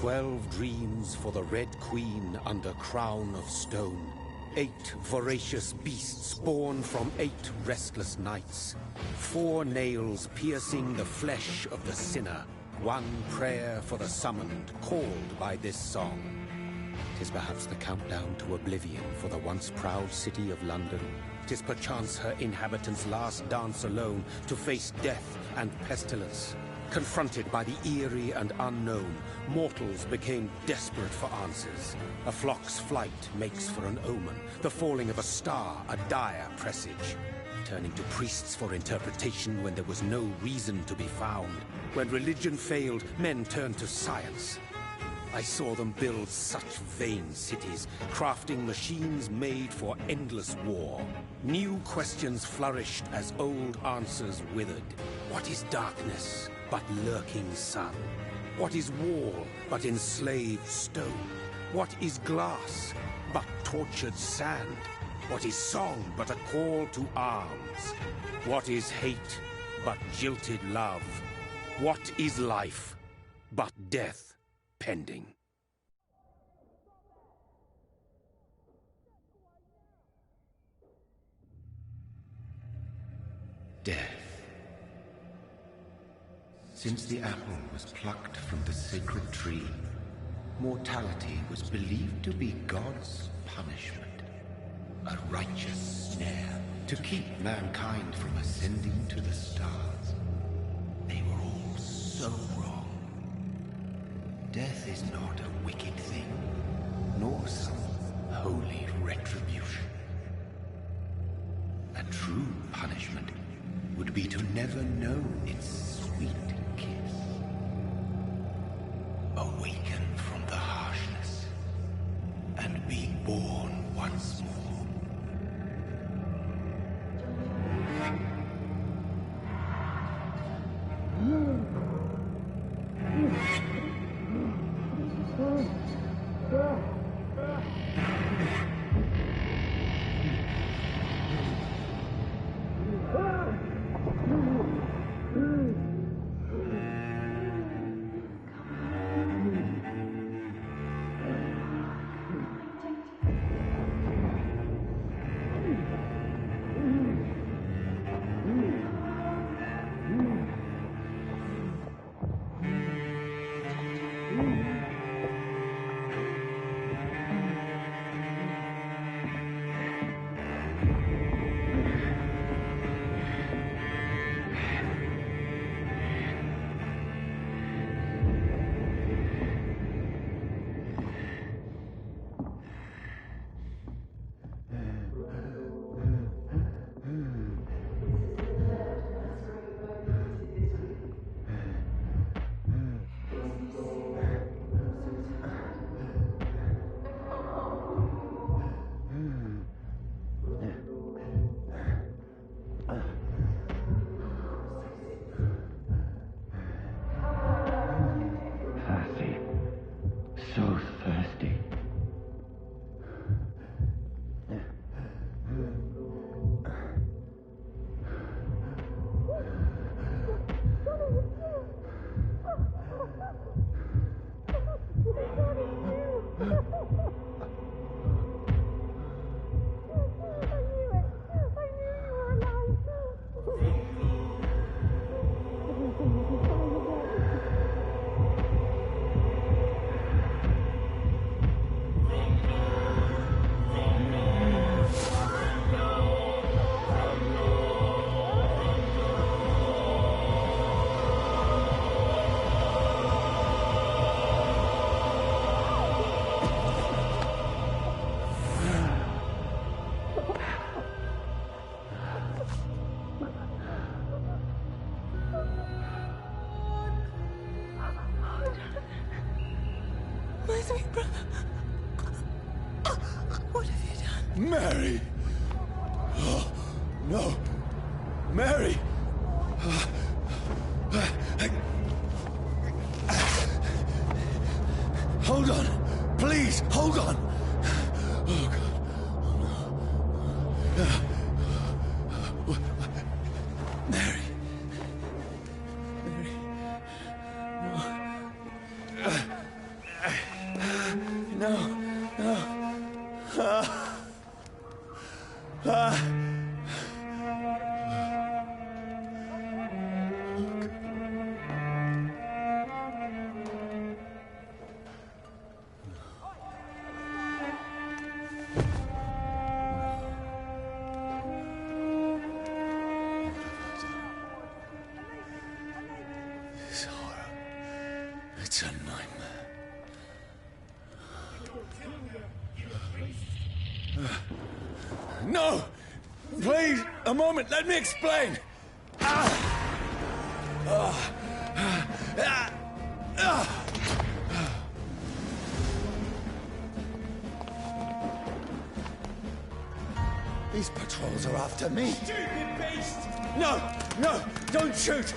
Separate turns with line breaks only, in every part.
12 dreams for the Red Queen under crown of stone. 8 voracious beasts born from 8 restless nights. 4 nails piercing the flesh of the sinner. 1 prayer for the summoned, called by this song. 'Tis perhaps the countdown to oblivion for the once proud city of London. 'Tis perchance her inhabitants' last dance alone to face death and pestilence. Confronted by the eerie and unknown, mortals became desperate for answers. A flock's flight makes for an omen, the falling of a star a dire presage. Turning to priests for interpretation when there was no reason to be found. When religion failed, men turned to science. I saw them build such vain cities, crafting machines made for endless war. New questions flourished as old answers withered. What is darkness but lurking sun? What is wall but enslaved stone? What is glass but tortured sand? What is song but a call to arms? What is hate but jilted love? What is life but death pending?
Death. Since the apple was plucked from the sacred tree, mortality was believed to be God's punishment. A righteous snare to keep mankind from ascending to the stars. They were all so wrong. Death is not a wicked thing, nor some holy retribution. A true punishment would be to never know its sweet kiss. Awaken from the harshness and be born once more.
Mary! Oh, no! Mary! Hold on! Please, hold on! Oh, God. Oh, no. Mary. Mary. No. This horror. It's a nightmare. No! Please, a moment, let me explain! These patrols are after me.
Stupid beast!
No! No! Don't shoot!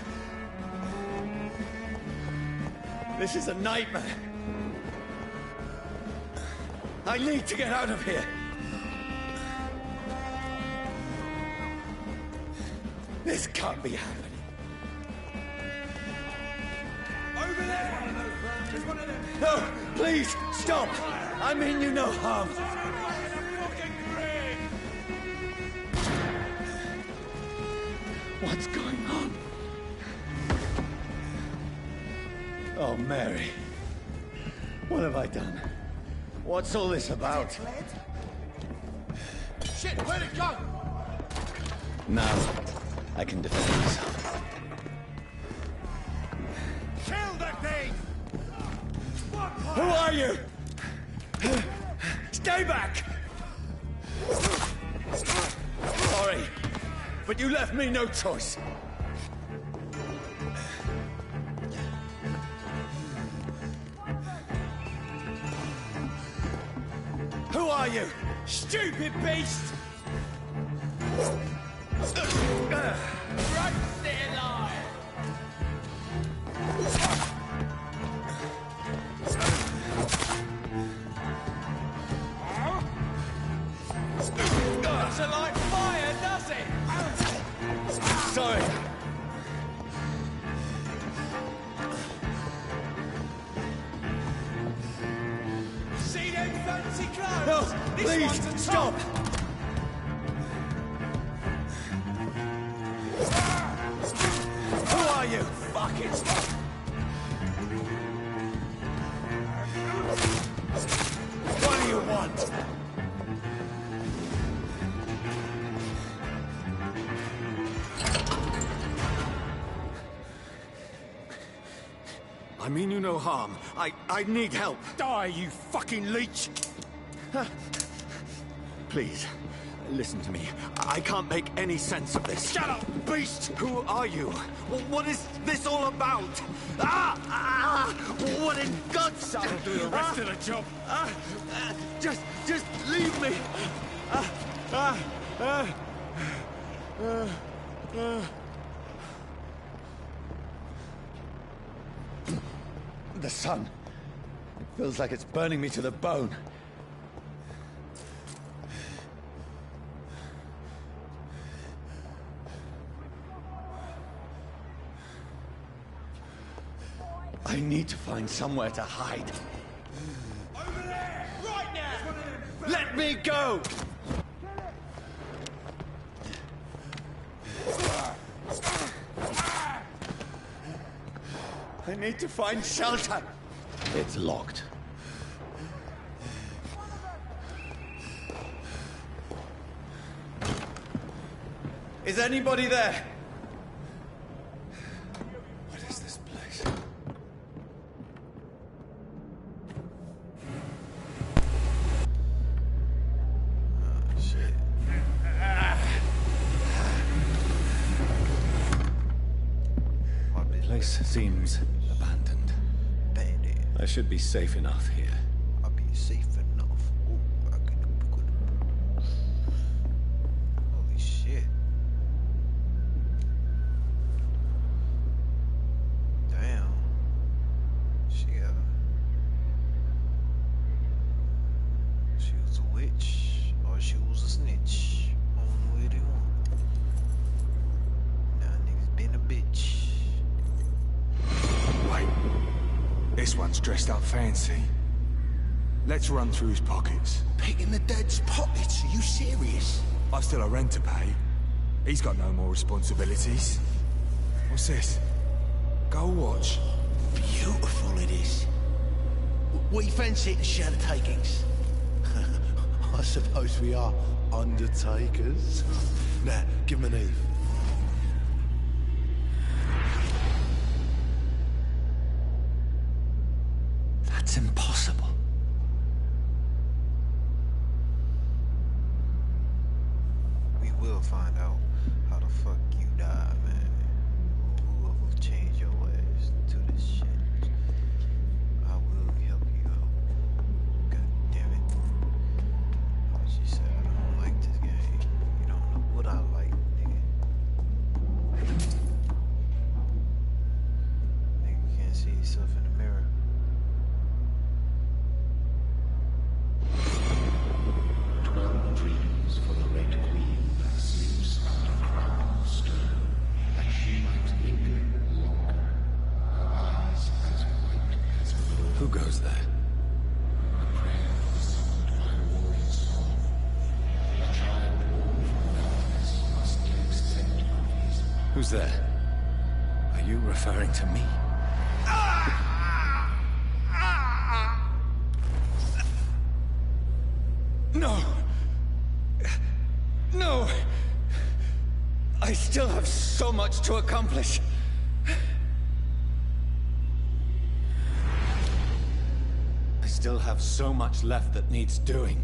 This is a nightmare. I need to get out of here. This can't be happening.
Over there! There's one of them!
No! Please, stop! I mean you no harm. What's going on? Oh, Mary. What have I done? What's all this about?
Shit, where'd it go?
Now, I can defend myself.
Kill that thing!
Who are you? Stay back! Sorry, but you left me no choice. Who are you?
Stupid beast! Right, stay alive! Doesn't like fire, does it?
Sorry.
See them fancy clothes?
No,
This
please,
one's a
stop!
top.
Who are you?
Fuck it!
What do you want? I mean you no harm. I need help.
Die, you fucking leech!
Please, listen to me. I can't make any sense of this.
Shut up, beast!
Who are you? What is this all about? What in God's name?
That'll do the rest of the job.
Just leave me. The sun. It feels like it's burning me to the bone. I need to find somewhere to hide.
Over there! Right now!
Let me go! I need to find shelter. It's locked. Is anybody there? What is this place? Place seems abandoned. I should be safe enough here.
I'll be safe enough. Ooh, I can do good. Holy shit. Damn. She was a witch, or she was a snitch. I don't know what they want. Now niggas been a bitch.
Wait. This one's dressed up fancy. Let's run through his pockets.
Picking the dead's pockets? Are you serious?
I've still a rent to pay. He's got no more responsibilities. What's this? Go watch.
Beautiful it is. We fancy to share the takings. I suppose we are undertakers. Now, give him an Eve. That's impossible.
We will find out how the fuck you died, man. Whoever changed your ass to this shit. I will help you out. God damn it. Oh, she said, I don't like this game. You don't know what I like, nigga. Nigga can't see himself in the mirror.
Dreams for the Red Queen that sleeps under crown of stone, that she might linger longer, her eyes as white as blood.
Who goes there?
A prayer summoned by a warrior soul. A child born from darkness must accept of his.
Who's there? Are you referring to me? No! No! I still have so much to accomplish. I still have so much left that needs doing.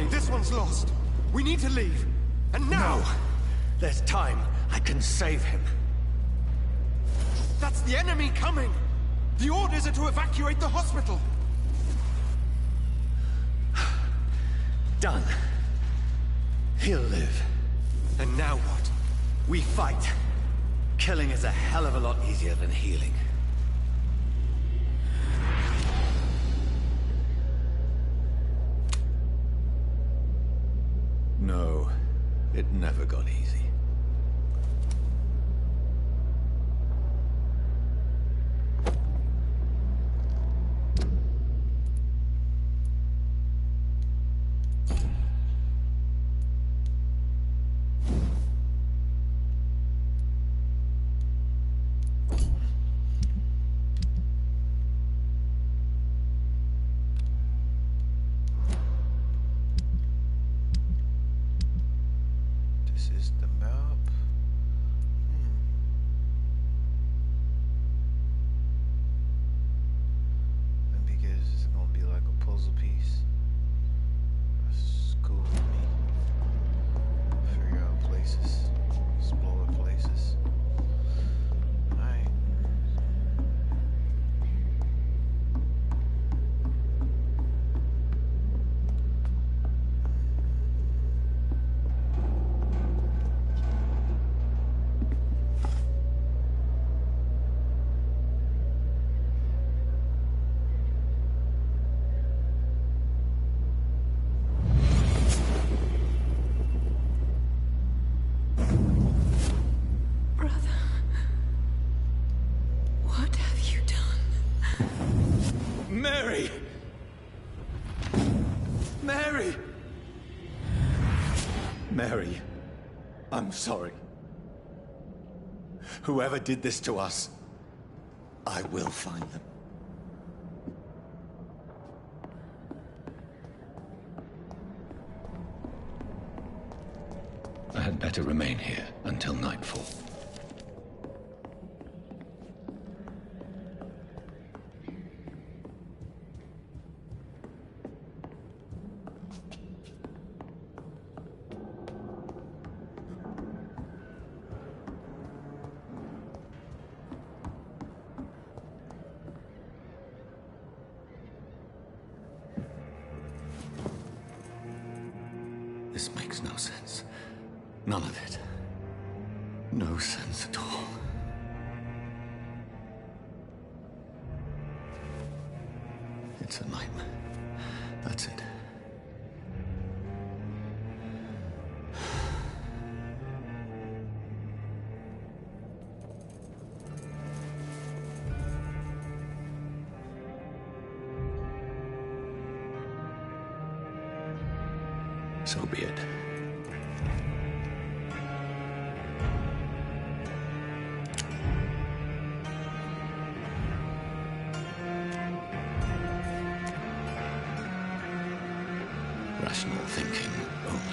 This one's lost. We need to leave. And now!
No! There's time. I can save him.
That's the enemy coming! The orders are to evacuate the hospital!
Done. He'll live.
And now what?
We fight. Killing is a hell of a lot easier than healing. No, it never got easy.
This is the map. Let me guess, it's gonna be like a puzzle piece. That's cool with me. Figure out places, explore places. Alright.
Brother, what have you done?
Mary! Mary! Mary, I'm sorry. Whoever did this to us, I will find them. I had better remain here until nightfall.
makes no sense. None of it. No sense at all. It's a nightmare. That's it. So be it. Rational thinking only.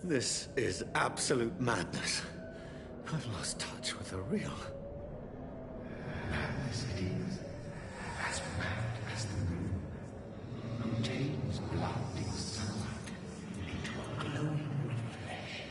This is absolute madness. I've lost touch with the real.
Madness it is, as mad as the moon, who tames blinding sunlight into a glowing reflection.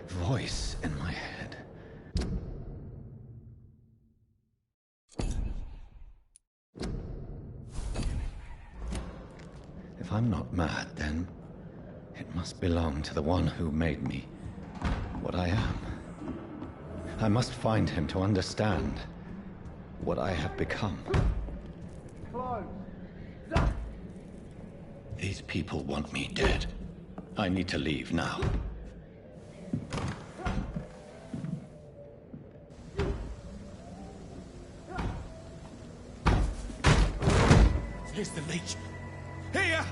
Voice in my head. If I'm not mad, then it must belong to the one who made me what I am. I must find him to understand what I have become. These people want me dead. I need to leave now.
Here's the leech. Here!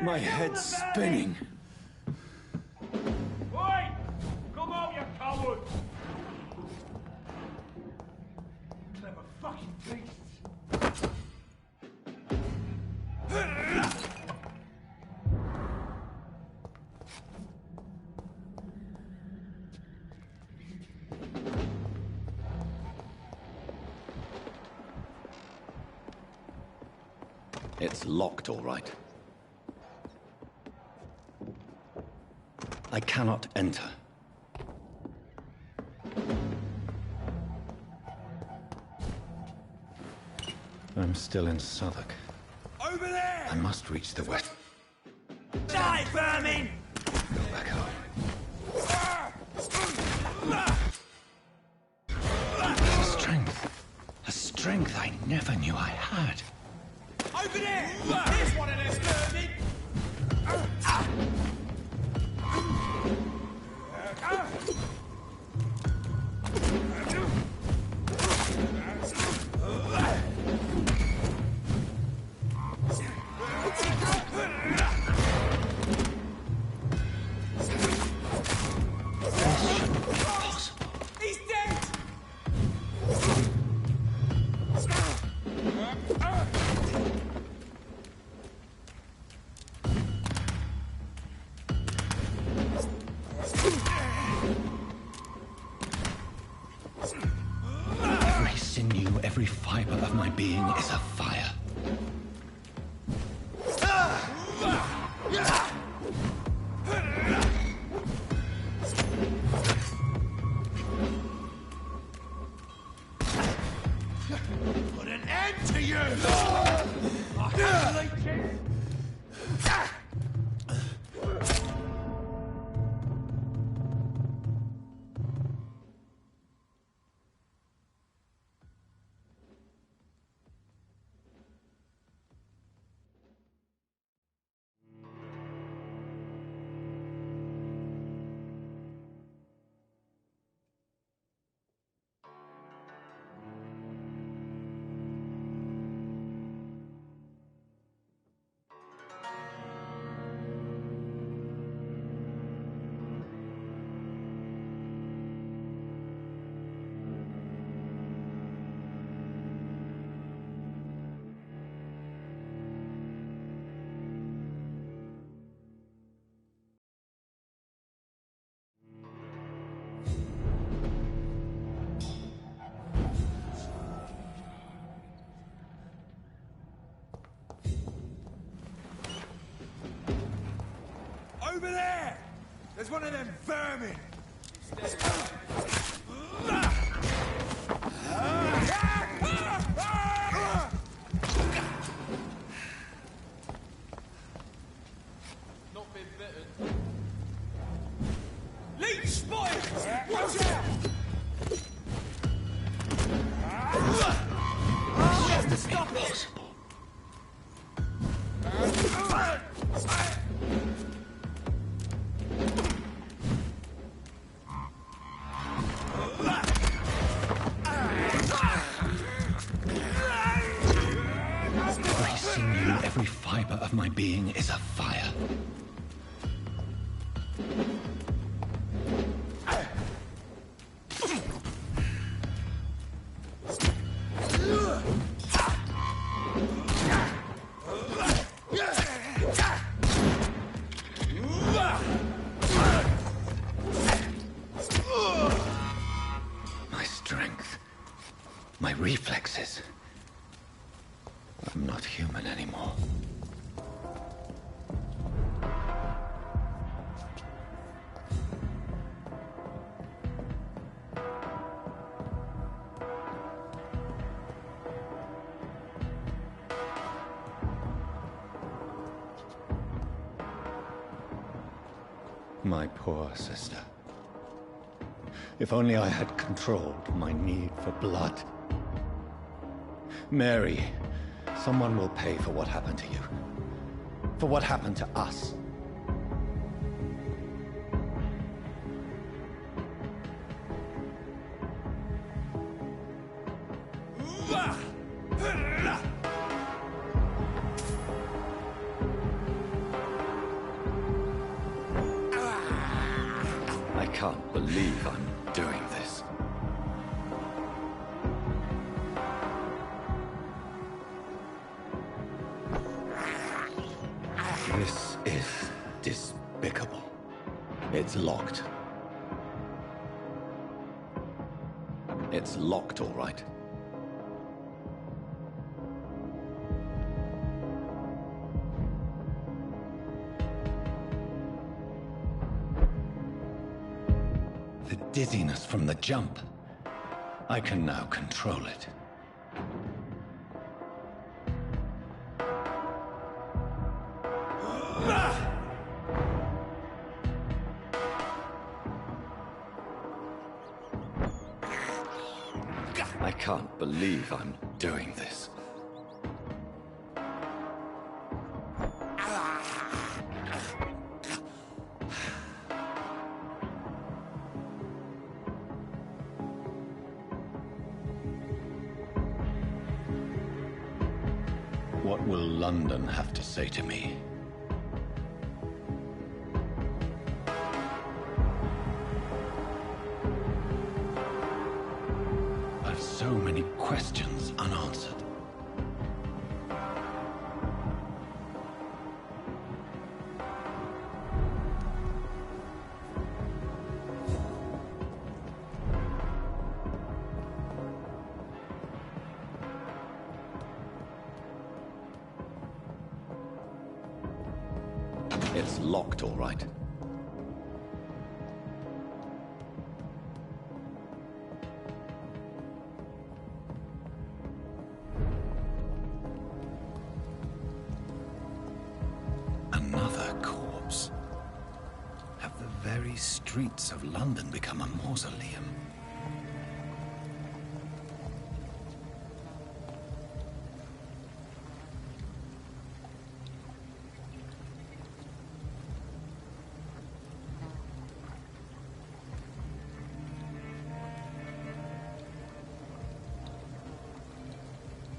My head's spinning.
Oi! Come on, you coward! Clever fucking beasts!
It's locked, all right. I cannot enter. I'm still in Southwark.
Over there!
I must reach the west.
Die, vermin!
Go back home. A strength I never knew I had.
Over there! Here's one of them vermin!
Over there! There's one of them vermin!
Not been bitten. Leech spotted! Watch out! We have to stop it!
Every sinew, every fiber of my being is afire. My strength, my reflexes. I'm not human anymore. My poor sister. If only I had controlled my need for blood. Mary, someone will pay for what happened to you. For what happened to us. I can't believe I'm doing this. This is despicable. It's locked. It's locked, all right. The dizziness from the jump. I can now control it. I can't believe I'm doing this. What will London have to say to me? I've so many questions unanswered. It's locked, all right. Another corpse. Have the very streets of London become a mausoleum?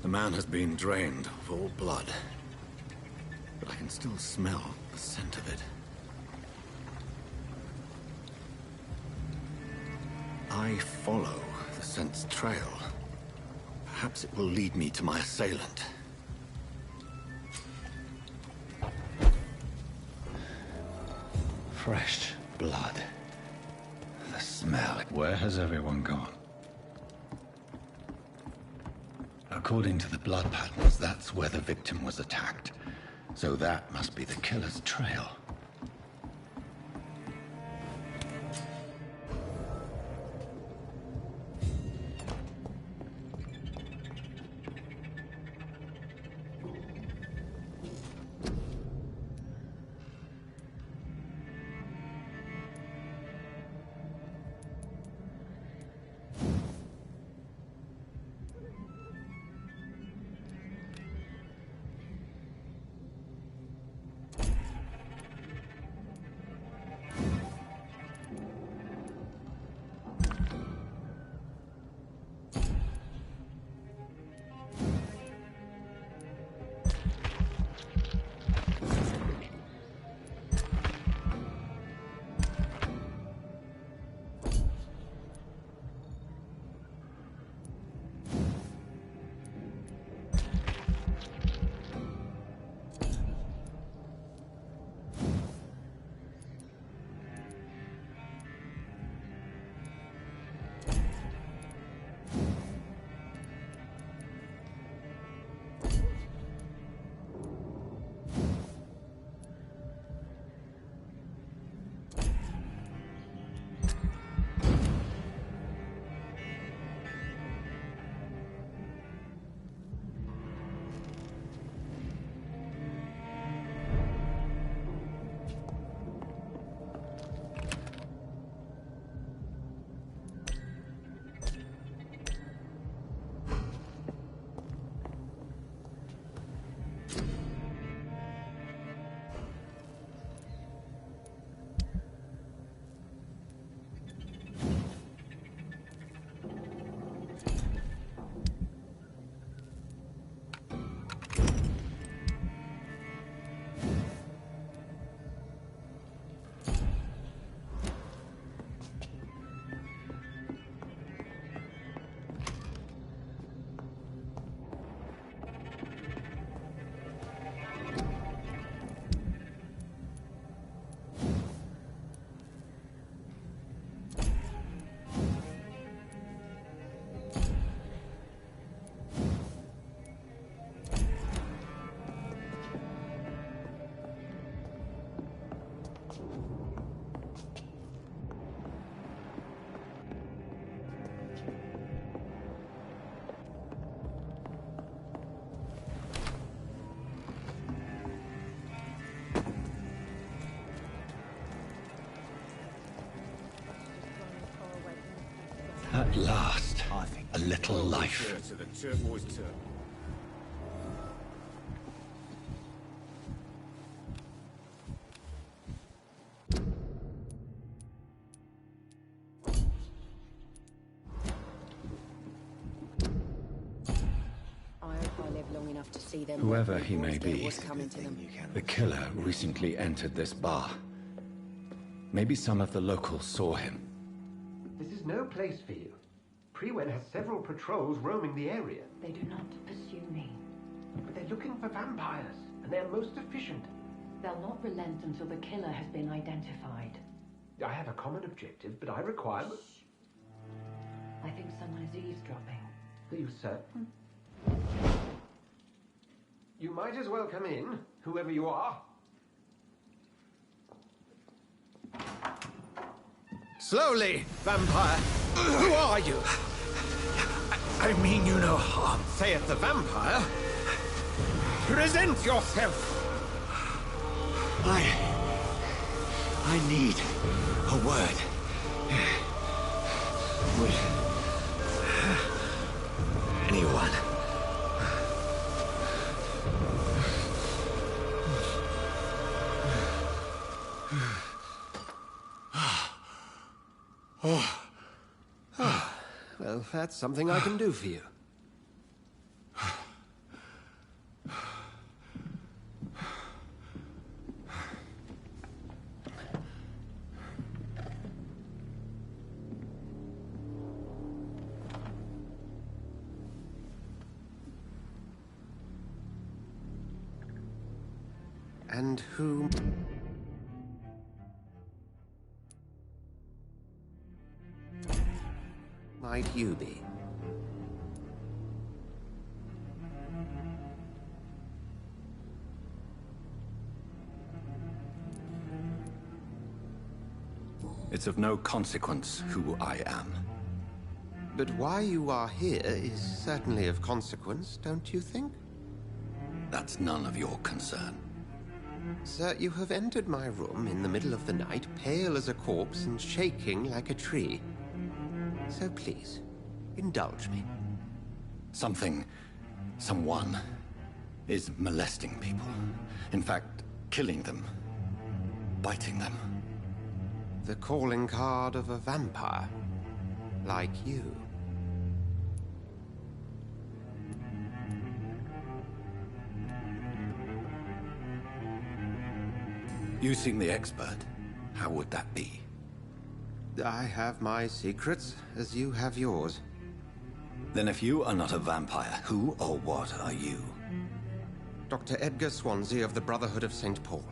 The man has been drained of all blood, but I can still smell the scent of it. I follow the scent's trail. Perhaps it will lead me to my assailant. Fresh blood. The smell. Where has everyone gone? According to the blood patterns, that's where the victim was attacked. So that must be the killer's trail. At last, a little life.
To the turquoise turn.
Whoever he may be, the killer recently entered this bar. Maybe some of the locals saw him.
This is no place for you. Prewen has several patrols roaming the area.
They do not pursue me.
But they're looking for vampires, and they're most efficient.
They'll not relent until the killer has been identified.
I have a common objective, but I require...
I think someone is eavesdropping.
Are you certain? You might as well come in, whoever you are. Slowly, vampire! Who are you?
I mean you no harm.
Saith the vampire. Present yourself!
I need a word. Would anyone?
Well, that's something I can do for you. And who... might you be?
It's of no consequence who I am.
But why you are here is certainly of consequence, don't you think?
That's none of your concern.
Sir, you have entered my room in the middle of the night, pale as a corpse and shaking like a tree. So please, indulge me.
Someone is molesting people. In fact, killing them. Biting them.
The calling card of a vampire. Like you.
You seem the expert. How would that be?
I have my secrets, as you have yours.
Then if you are not a vampire, who or what are you?
Dr. Edgar Swansea of the Brotherhood of St. Paul.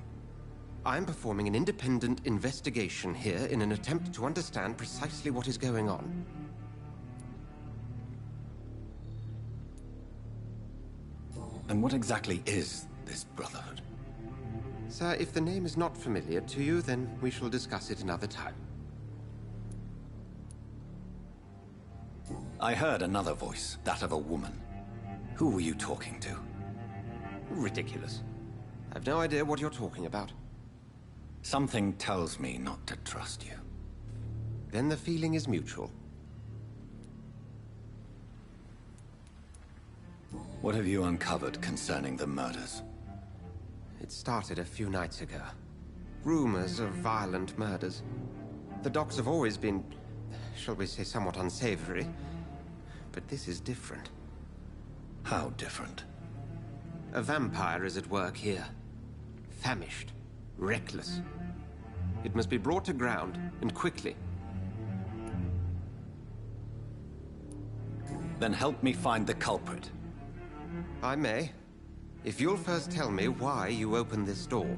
I'm performing an independent investigation here in an attempt to understand precisely what is going on.
And what exactly is this Brotherhood?
Sir, if the name is not familiar to you, then we shall discuss it another time.
I heard another voice, that of a woman. Who were you talking to?
Ridiculous. I've no idea what you're talking about.
Something tells me not to trust you.
Then the feeling is mutual.
What have you uncovered concerning the murders?
It started a few nights ago. Rumors of violent murders. The docks have always been, shall we say, somewhat unsavory. But this is different.
How different?
A vampire is at work here. Famished. Reckless. It must be brought to ground, and quickly.
Then help me find the culprit.
I may. If you'll first tell me why you opened this door.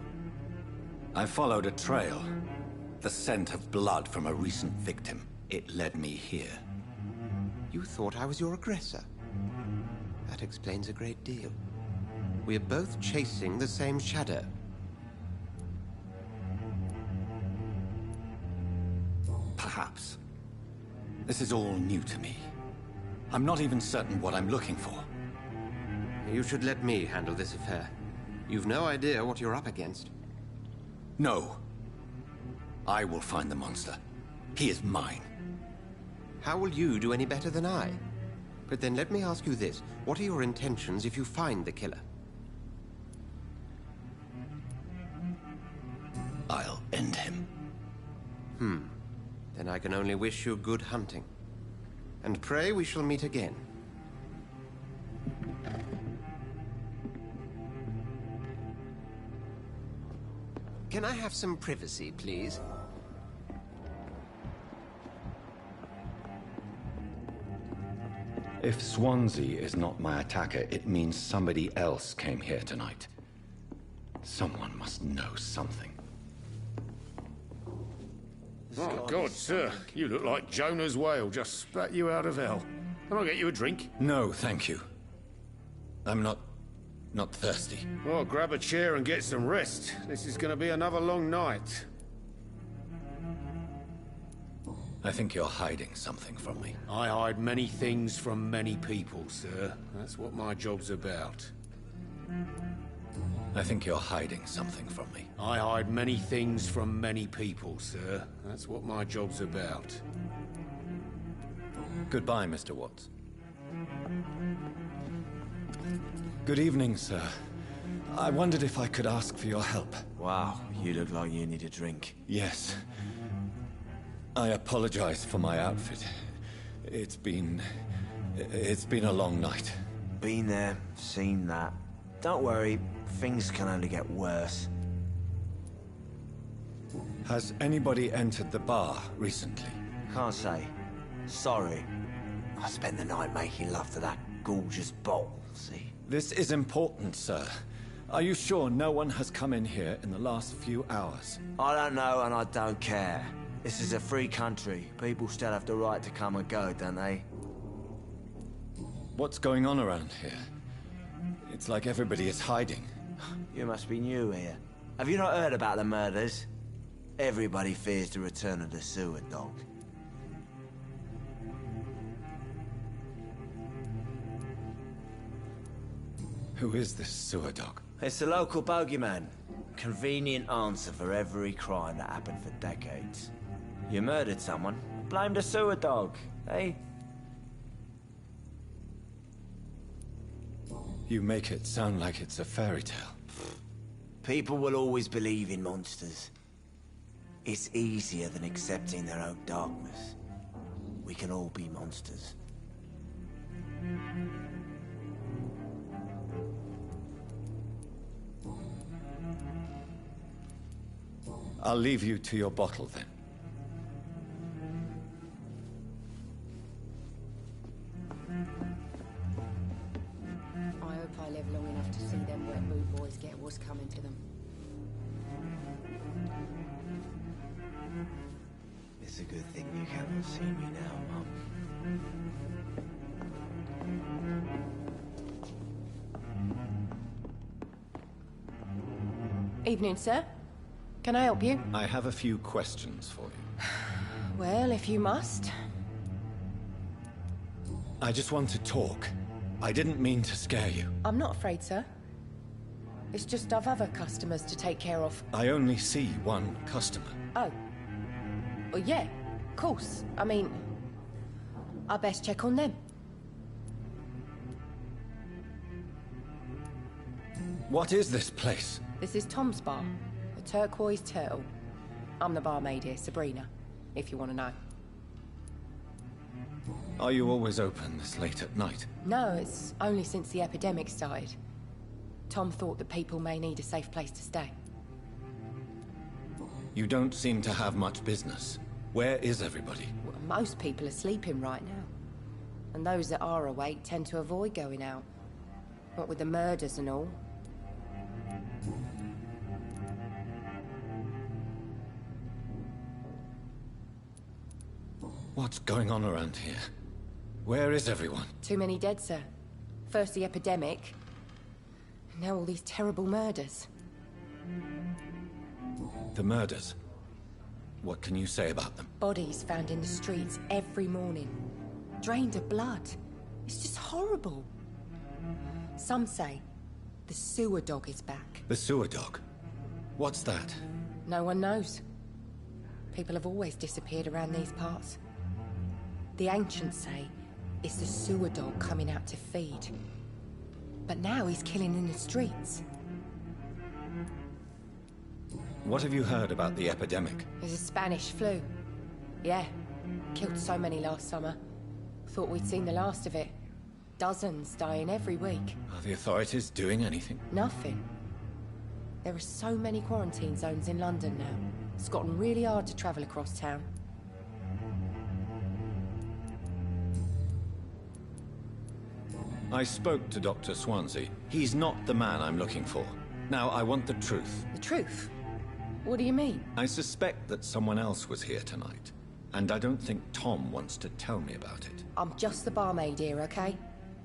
I followed a trail. The scent of blood from a recent victim. It led me here.
You thought I was your aggressor. That explains a great deal. We are both chasing the same shadow.
Perhaps. This is all new to me. I'm not even certain what I'm looking for.
You should let me handle this affair. You've no idea what you're up against.
No. I will find the monster. He is mine.
How will you do any better than I? But then let me ask you this. What are your intentions if you find the killer?
I'll end him.
Then I can only wish you good hunting. And pray we shall meet again. Can I have some privacy, please?
If Swansea is not my attacker, it means somebody else came here tonight. Someone must know something.
Oh, God, sir. You look like Jonah's whale just spat you out of hell. Can I get you a drink?
No, thank you. I'm not thirsty.
Well, grab a chair and get some rest. This is going to be another long night.
I think you're hiding something from me.
I hide many things from many people, sir. That's what my job's about.
I think you're hiding something from me.
I hide many things from many people, sir. That's what my job's about.
Goodbye, Mr. Watts. Good evening, sir. I wondered if I could ask for your help.
Wow, you look like you need a drink.
Yes. I apologize for my outfit. It's been a long night.
Been there, seen that. Don't worry, things can only get worse.
Has anybody entered the bar recently?
Can't say. Sorry. I spent the night making love to that gorgeous bottle, see?
This is important, sir. Are you sure no one has come in here in the last few hours?
I don't know and I don't care. This is a free country. People still have the right to come and go, don't they?
What's going on around here? It's like everybody is hiding.
You must be new here. Have you not heard about the murders? Everybody fears the return of the sewer dog.
Who is this sewer dog?
It's the local bogeyman. Convenient answer for every crime that happened for decades. You murdered someone, blame the sewer dog, eh?
You make it sound like it's a fairy tale.
People will always believe in monsters. It's easier than accepting their own darkness. We can all be monsters.
I'll leave you to your bottle then.
I hope I live long enough to see them wet boot boys get what's coming to them.
It's a good thing you cannot see me now, Mum.
Evening, sir. Can I help you?
I have a few questions for you.
Well, if you must.
I just want to talk. I didn't mean to scare you.
I'm not afraid, sir. It's just I've other customers to take care of.
I only see one customer.
Oh. Well, yeah, of course. I mean, I best check on them.
What is this place?
This is Tom's bar, the Turquoise Turtle. I'm the barmaid here, Sabrina, if you want to know.
Are you always open this late at night?
No, it's only since the epidemic started. Tom thought that people may need a safe place to stay.
You don't seem to have much business. Where is everybody?
Well, most people are sleeping right now. And those that are awake tend to avoid going out. What with the murders and all.
What's going on around here? Where is everyone?
Too many dead, sir. First the epidemic, now all these terrible murders.
The murders? What can you say about them?
Bodies found in the streets every morning. Drained of blood. It's just horrible. Some say the sewer dog is back.
The sewer dog? What's that?
No one knows. People have always disappeared around these parts. The ancients say it's the sewer dog coming out to feed. But now he's killing in the streets.
What have you heard about the epidemic?
There's a Spanish flu. Yeah, killed so many last summer. Thought we'd seen the last of it. Dozens dying every week.
Are the authorities doing anything?
Nothing. There are so many quarantine zones in London now. It's gotten really hard to travel across town.
I spoke to Dr. Swansea. He's not the man I'm looking for. Now, I want the truth.
The truth? What do you mean?
I suspect that someone else was here tonight. And I don't think Tom wants to tell me about it.
I'm just the barmaid here, okay?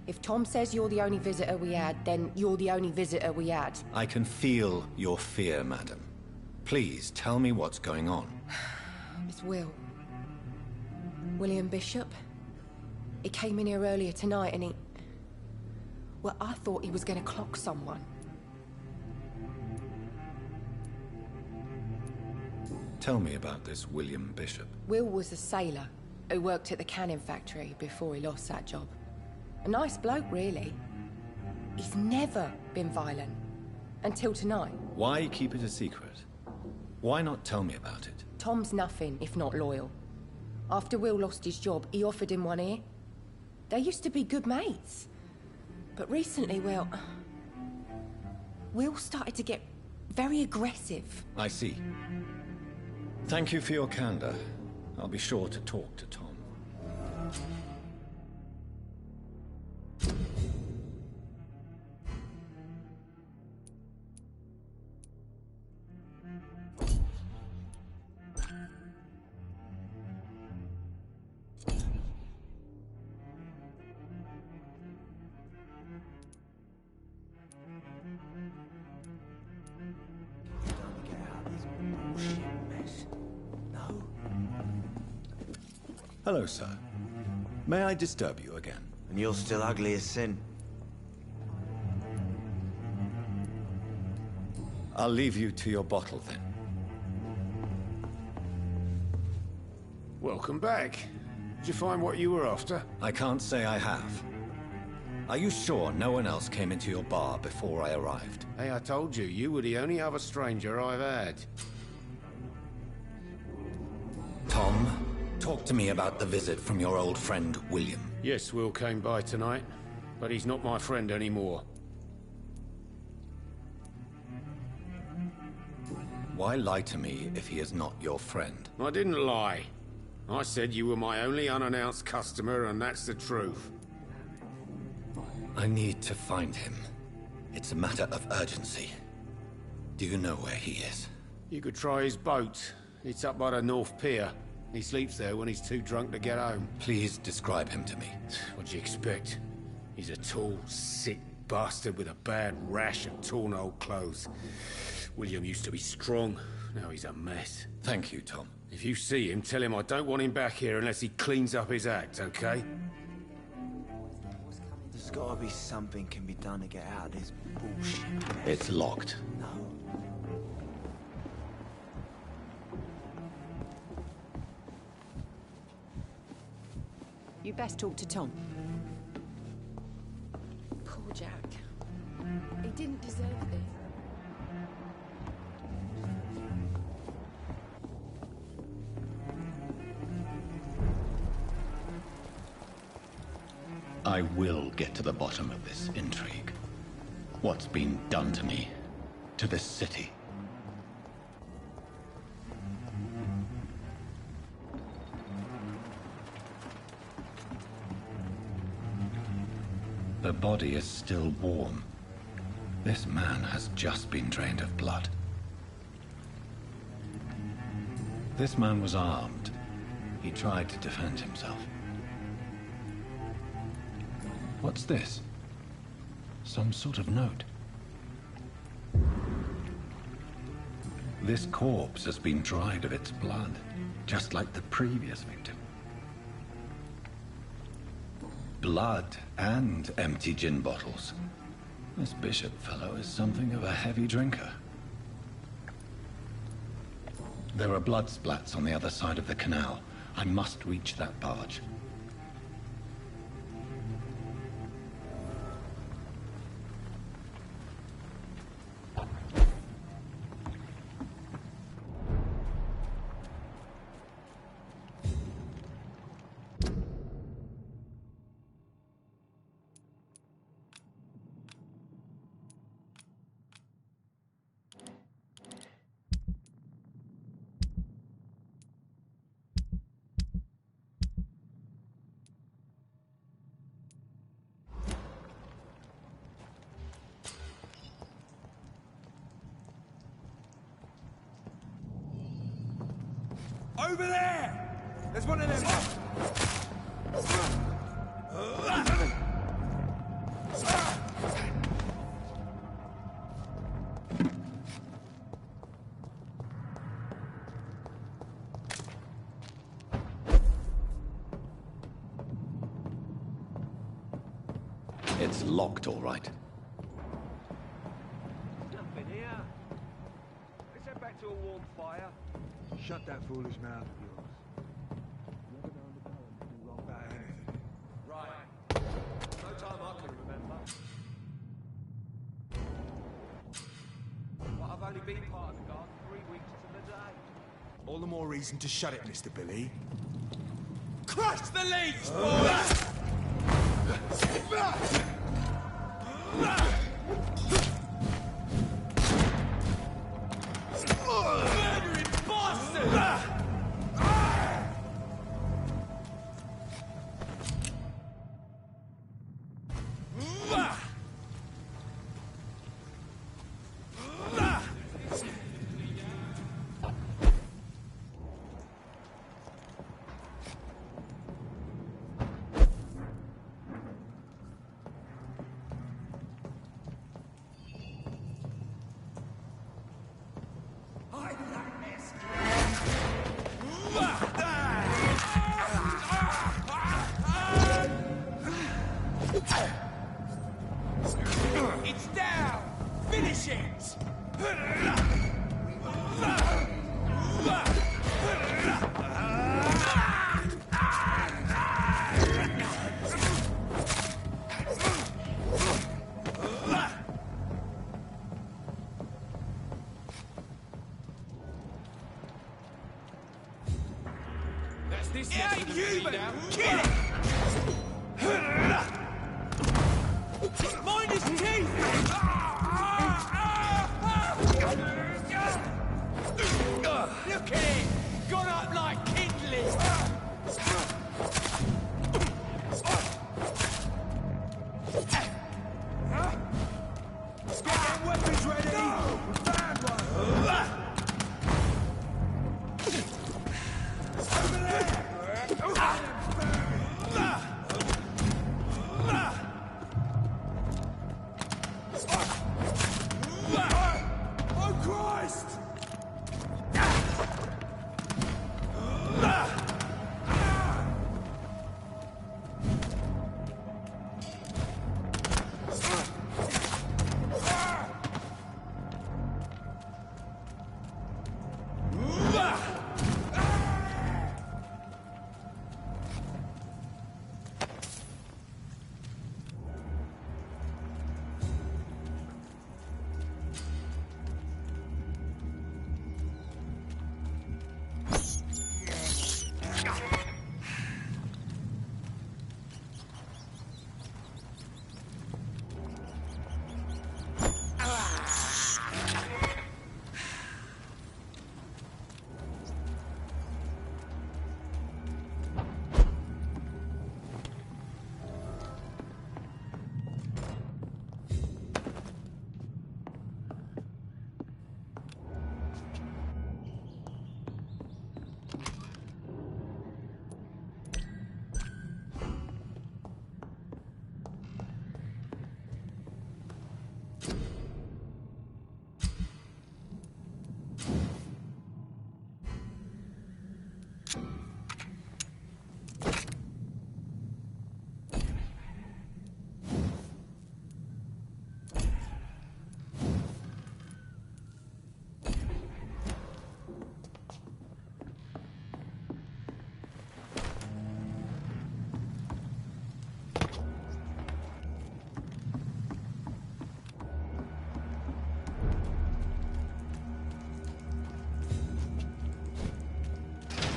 If Tom says you're the only visitor we had, then you're the only visitor we had.
I can feel your fear, madam. Please, tell me what's going on.
It's Will. William Bishop. He came in here earlier tonight and he... Well, I thought he was going to clock someone.
Tell me about this William Bishop.
Will was a sailor who worked at the cannon factory before he lost that job. A nice bloke, really. He's never been violent. Until tonight.
Why keep it a secret? Why not tell me about it?
Tom's nothing if not loyal. After Will lost his job, he offered him one ear. They used to be good mates. But recently, well... Will started to get very aggressive.
I see. Thank you for your candor. I'll be sure to talk to Tom. Hello, sir. May I disturb you again?
And you're still ugly as sin.
I'll leave you to your bottle, then.
Welcome back. Did you find what you were after?
I can't say I have. Are you sure no one else came into your bar before I arrived?
Hey, I told you, you were the only other stranger I've had.
Tom, talk to me about the visit from your old friend, William.
Yes, Will came by tonight, but he's not my friend anymore.
Why lie to me if he is not your friend?
I didn't lie. I said you were my only unannounced customer, and that's the truth.
I need to find him. It's a matter of urgency. Do you know where he is?
You could try his boat. It's up by the North Pier. He sleeps there when he's too drunk to get home.
Please describe him to me.
What do you expect? He's a tall, sick bastard with a bad rash and torn old clothes. William used to be strong. Now he's a mess.
Thank you, Tom.
If you see him, tell him I don't want him back here unless he cleans up his act, okay?
There's gotta be something can be done to get out of this bullshit mess.
It's locked.
No.
You best talk to Tom.
Poor Jack. He didn't deserve this.
I will get to the bottom of this intrigue. What's been done to me, to this city. The body is still warm. This man has just been drained of blood. This man was armed. He tried to defend himself. What's this? Some sort of note. This corpse has been dried of its blood, just like the previous victim. Blood and empty gin bottles. This Bishop fellow is something of a heavy drinker. There are blood splats on the other side of the canal. I must reach that barge.
Over there! There's one of them.
It's locked, all right.
Nothing here. Let's head back to a warm fire.
Shut that foolish mouth of yours. You never know the balance to do wrong about anything.
Right. No time I can remember. But I've only been part of the guard 3 weeks to the day.
All the more reason to shut it, Mr. Billy.
Crush the leech, boys! Murdering bastard! It's down! Finish it! That's this next to the human! Kill it! Mind his teeth! Look at it! Gone up like kindling! Get them weapons ready! We found one! Over there! Oh, Christ!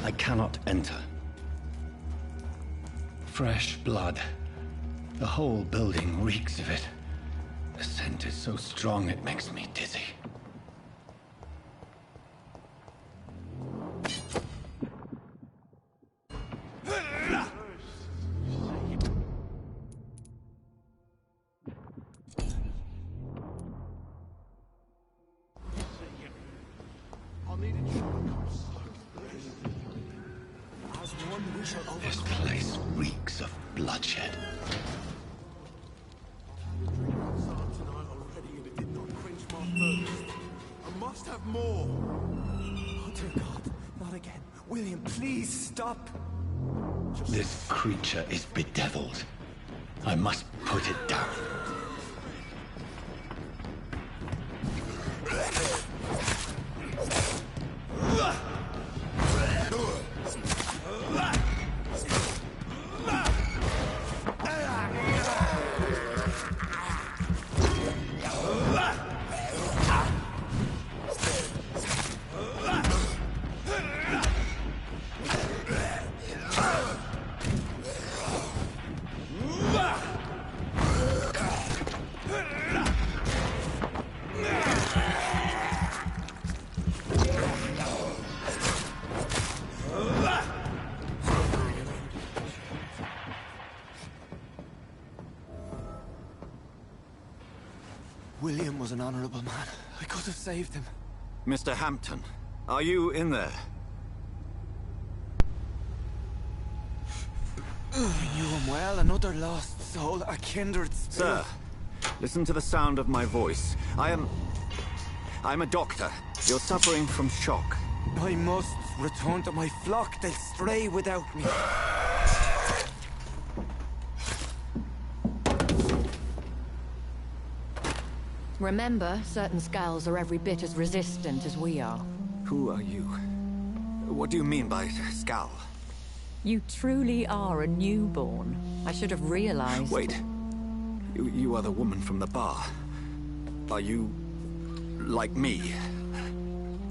I cannot enter. Fresh blood. The whole building reeks of it. The scent is so strong it makes me dizzy. This place reeks of bloodshed.
I must have more.
Oh dear God, not again. William, please stop.
This creature is bedeviled. I must put it down.
William was an honorable man. I could have saved him.
Mr. Hampton, are you in there?
I knew him well, another lost soul, a kindred spirit.
Sir, listen to the sound of my voice. I'm a doctor. You're suffering from shock.
I must return to my flock. They'll stray without me.
Remember, certain skulls are every bit as resistant as we are.
Who are you? What do you mean by skull?
You truly are a newborn. I should have realized.
Wait. You are the woman from the bar. Are you... like me?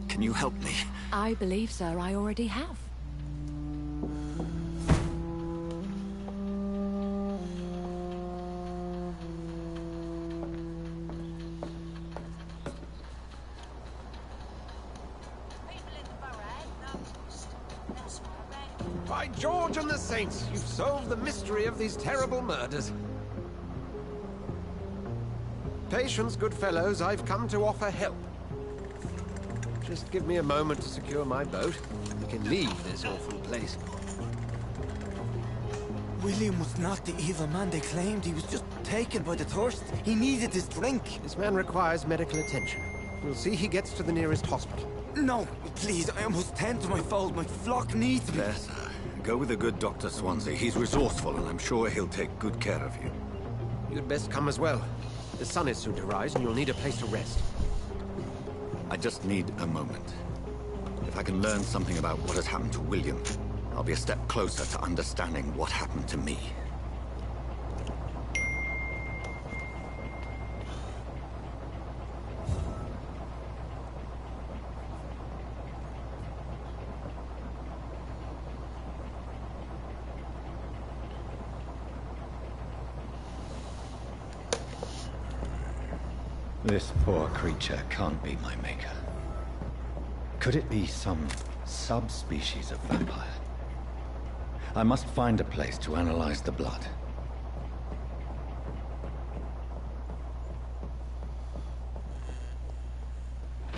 Can you help me?
I believe, sir, I already have.
By George and the Saints, you've solved the mystery of these terrible murders. Patience, good fellows, I've come to offer help. Just give me a moment to secure my boat. We can leave this awful place.
William was not the evil man they claimed. He was just taken by the thirst. He needed his drink.
This man requires medical attention. We'll see he gets to the nearest hospital.
No, please, I must tend to my fold. My flock needs me.
Yes, sir. Go with the good Dr. Swansea. He's resourceful, and I'm sure he'll take good care of you.
You'd best come as well. The sun is soon to rise, and you'll need a place to rest.
I just need a moment. If I can learn something about what has happened to William, I'll be a step closer to understanding what happened to me. This poor creature can't be my maker. Could it be some subspecies of vampire? I must find a place to analyze the blood.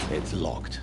It's locked.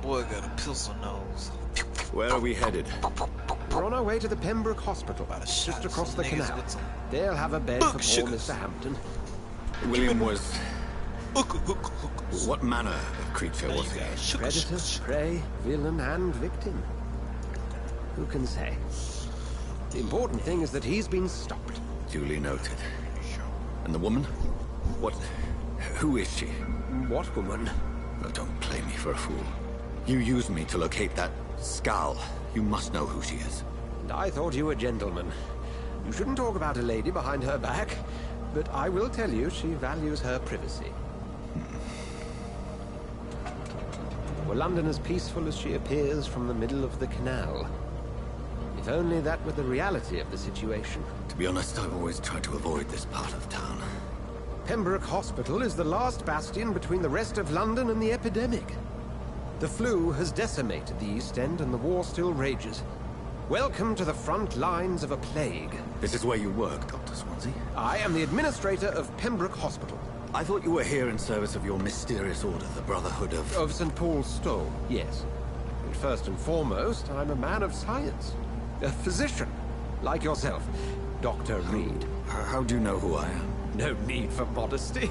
Boy got a pistol nose.
Where are we headed?
We're on our way to the Pembroke Hospital, just across the canal. They'll have a bed for poor Mr. Hampton.
William was... What manner of creature was he?
Predator, prey, villain, and victim. Who can say? The important thing is that he's been stopped.
Duly noted. And the woman? What Who is she?
What woman?
Oh, don't play me for a fool. You used me to locate that skull. You must know who she is.
I thought you a gentleman. You shouldn't talk about a lady behind her back, but I will tell you she values her privacy. Were London as peaceful as she appears from the middle of the canal? If only that were the reality of the situation.
To be honest, I've always tried to avoid this part of town.
Pembroke Hospital is the last bastion between the rest of London and the epidemic. The flu has decimated the East End and the war still rages. Welcome to the front lines of a plague.
This is where you work, Dr. Swansea?
I am the administrator of Pembroke Hospital.
I thought you were here in service of your mysterious order, the Brotherhood of...
Of St. Paul's Stole, yes. But first and foremost, I'm a man of science. A physician, like yourself, Dr. Reed.
How do you know who I am?
No need for modesty.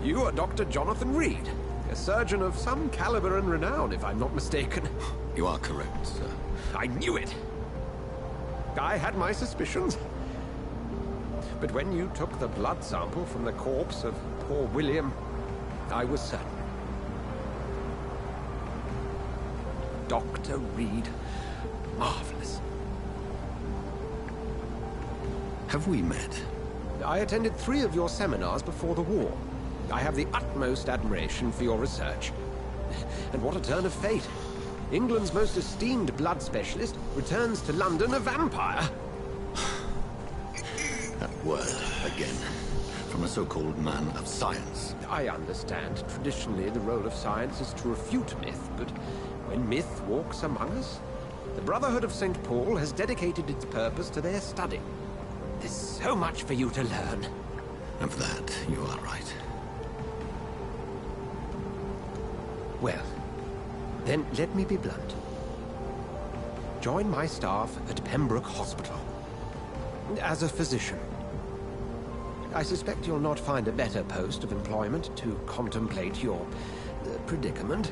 You are Dr. Jonathan Reed, a surgeon of some caliber and renown, if I'm not mistaken.
You are correct, sir.
I knew it. I had my suspicions. But when you took the blood sample from the corpse of poor William, I was certain. Dr. Reed. Marvelous.
Have we met?
I attended 3 of your seminars before the war. I have the utmost admiration for your research. And what a turn of fate. England's most esteemed blood specialist returns to London a vampire.
That word, again. From a so-called man of science.
I understand. Traditionally, the role of science is to refute myth, but when myth walks among us, the Brotherhood of St. Paul has dedicated its purpose to their study. There's so much for you to learn.
Of that, you are right.
Well, then let me be blunt. Join my staff at Pembroke Hospital. As a physician. I suspect you'll not find a better post of employment to contemplate your predicament.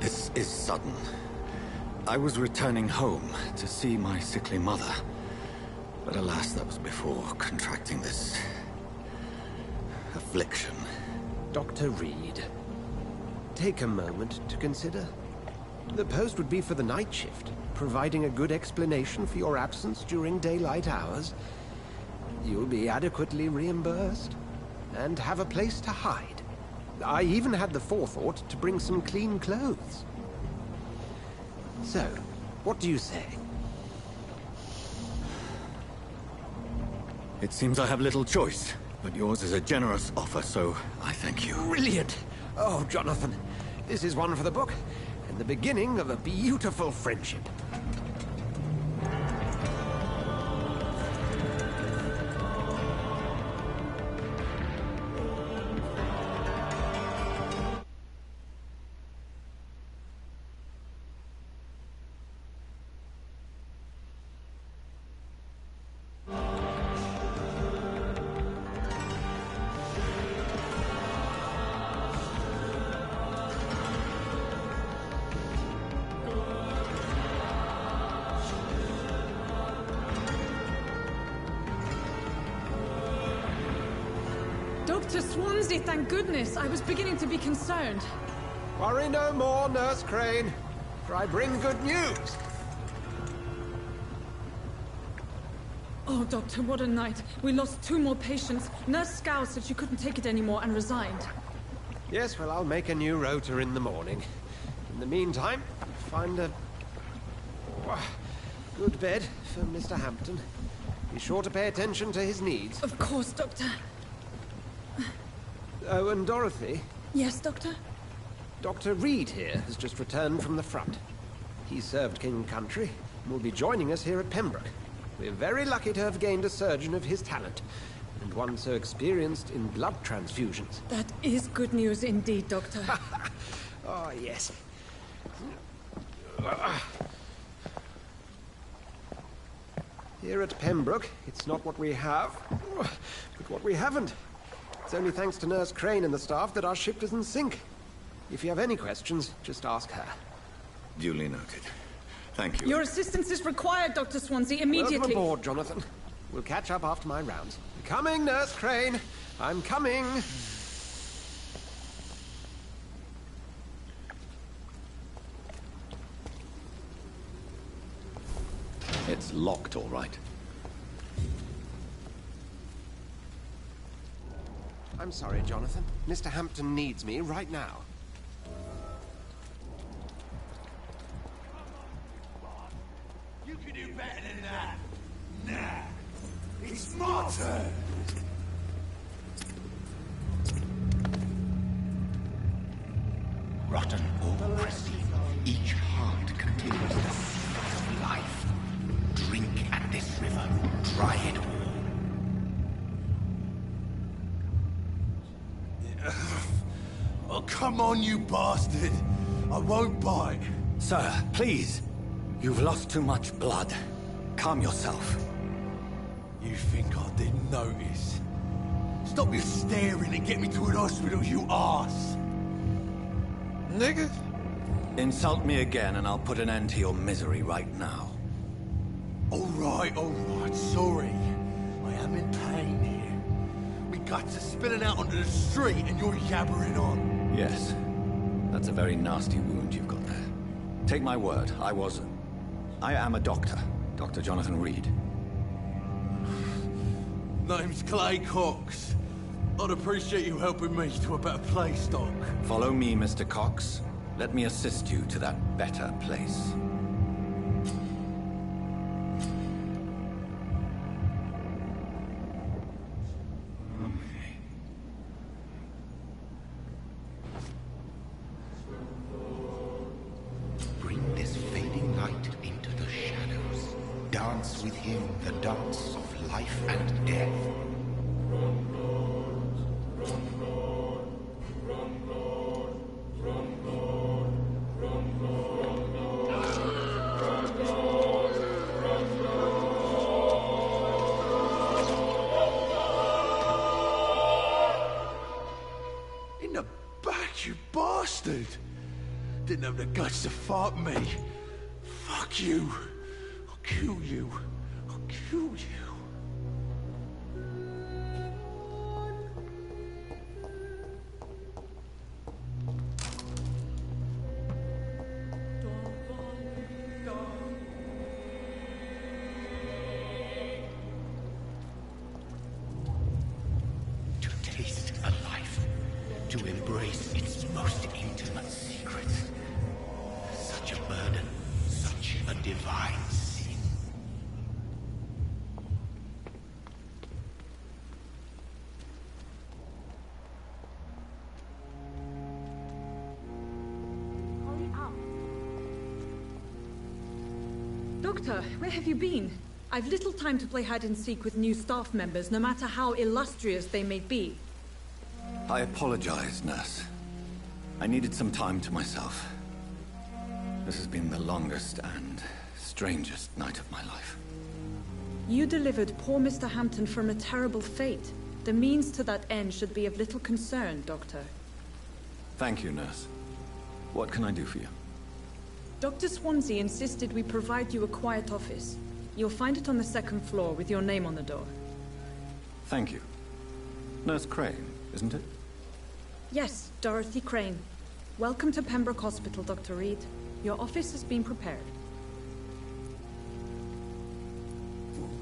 This is sudden. I was returning home to see my sickly mother. But alas, that was before contracting this... affliction.
Dr. Reed, take a moment to consider. The post would be for the night shift, providing a good explanation for your absence during daylight hours. You'll be adequately reimbursed, and have a place to hide. I even had the forethought to bring some clean clothes. So, what do you say?
It seems I have little choice, but yours is a generous offer, so I thank you.
Brilliant! Oh, Jonathan, this is one for the book, and the beginning of a beautiful friendship.
Dr. Swansea, thank goodness. I was beginning to be concerned.
Worry no more, Nurse Crane, for I bring good news.
Oh, Doctor, what a night. We lost 2 more patients. Nurse Scow said she couldn't take it anymore and resigned.
Yes, well, I'll make a new rota in the morning. In the meantime, find a... good bed for Mr. Hampton. Be sure to pay attention to his needs.
Of course, Doctor.
Oh, and Dorothy?
Yes, Doctor?
Dr. Reed here has just returned from the front. He served King and Country and will be joining us here at Pembroke. We're very lucky to have gained a surgeon of his talent, and one so experienced in blood transfusions.
That is good news indeed, Doctor.
Oh, yes. Here at Pembroke, it's not what we have, but what we haven't. It's only thanks to Nurse Crane and the staff that our ship doesn't sink. If you have any questions, just ask her.
Duly noted. Thank you.
Your assistance is required, Dr. Swansea, immediately.
Welcome aboard, Jonathan. We'll catch up after my rounds. Coming, Nurse Crane. I'm coming.
is locked, all right.
I'm sorry, Jonathan. Mr. Hampton needs me right now.
You can do better than that. Nah. It's my turn.
Rotten or pristine, each heart contains the secret of life. Drink at this river, try it all.
Oh, come on, you bastard. I won't bite.
Sir, please. You've lost too much blood. Calm yourself.
You think I didn't notice? Stop your staring and get me to an hospital, you arse.
Nigga.
Insult me again and I'll put an end to your misery right now.
All right, sorry. I am in pain here. My guts are spilling out onto the street and you're yabbering on.
Yes. That's a very nasty wound you've got there. Take my word, I am a doctor. Dr. Jonathan Reed.
Name's Clay Cox. I'd appreciate you helping me to a better place, Doc.
Follow me, Mr. Cox. Let me assist you to that better place.
Bring this fading light into the shadows. Dance with him the dance of life and death.
In the back, you bastard! Didn't have the guts to fight me. Fuck you. I'll kill you. I'll kill you.
To taste a life, to embrace its most intimate secrets. Such a burden, such a divine sin.
Doctor, where have you been? I've little time to play hide and seek with new staff members, no matter how illustrious they may be.
I apologize, nurse. I needed some time to myself. This has been the longest and strangest night of my life.
You delivered poor Mr. Hampton from a terrible fate. The means to that end should be of little concern, Doctor.
Thank you, nurse. What can I do for you?
Dr. Swansea insisted we provide you a quiet office. You'll find it on the second floor with your name on the door.
Thank you. Nurse Crane, isn't it?
Yes, Dorothy Crane. Welcome to Pembroke Hospital, Dr. Reed. Your office has been prepared.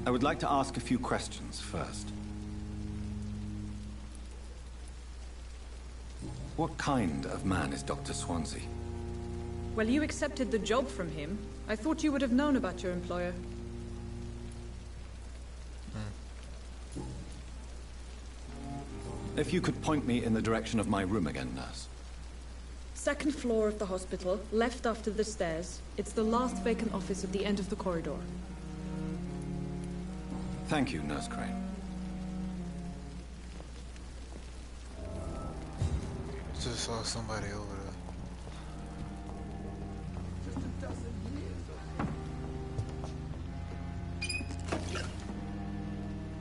I would like to ask a few questions first. What kind of man is Dr. Swansea?
Well, you accepted the job from him. I thought you would have known about your employer.
If you could point me in the direction of my room again, nurse.
Second floor of the hospital, left after the stairs. It's the last vacant office at the end of the corridor.
Thank you, Nurse Crane.
Just saw somebody over there.